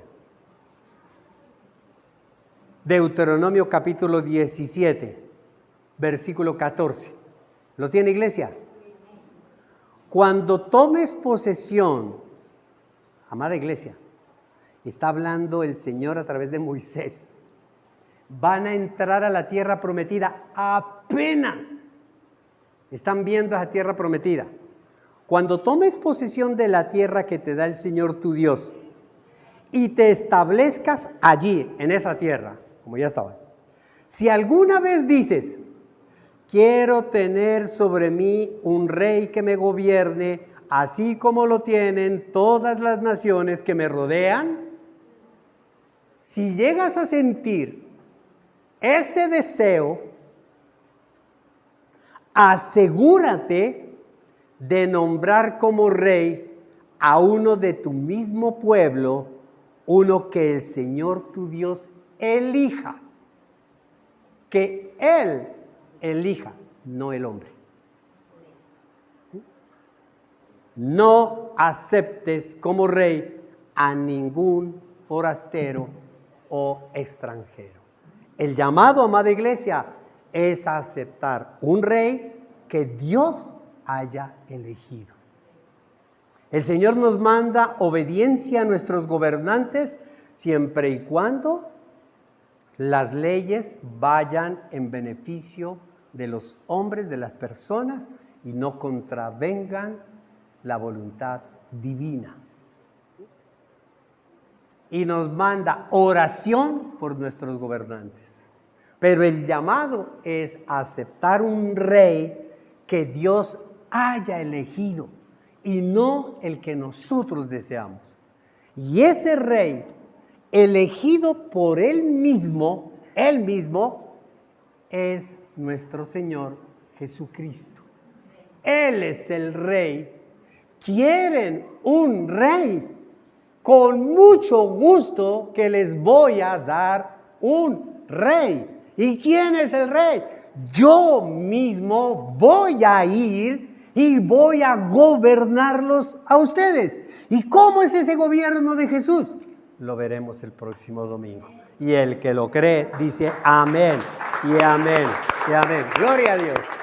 Deuteronomio capítulo 17, versículo 14. ¿Lo tiene, iglesia? Cuando tomes posesión, amada iglesia, está hablando el Señor a través de Moisés, van a entrar a la tierra prometida apenas. Están viendo esa tierra prometida. Cuando tomes posesión de la tierra que te da el Señor tu Dios y te establezcas allí, en esa tierra, como ya estaba. Si alguna vez dices, quiero tener sobre mí un rey que me gobierne, así como lo tienen todas las naciones que me rodean, si llegas a sentir ese deseo, asegúrate de nombrar como rey a uno de tu mismo pueblo, uno que el Señor tu Dios elija, que Él elija, no el hombre. No aceptes como rey a ningún forastero o extranjero. El llamado, amada iglesia, es aceptar un rey que Dios haya elegido. El Señor nos manda obediencia a nuestros gobernantes siempre y cuando las leyes vayan en beneficio de los hombres, de las personas, y no contravengan la voluntad divina. Y nos manda oración por nuestros gobernantes. Pero el llamado es aceptar un rey que Dios haya elegido y no el que nosotros deseamos. Y ese rey, elegido por Él mismo es nuestro Señor Jesucristo. Él es el rey. ¿Quieren un rey? Con mucho gusto que les voy a dar un rey. ¿Y quién es el rey? Yo mismo voy a ir y voy a gobernarlos a ustedes. ¿Y cómo es ese gobierno de Jesús? Lo veremos el próximo domingo. Y el que lo cree dice amén y amén y amén. Gloria a Dios.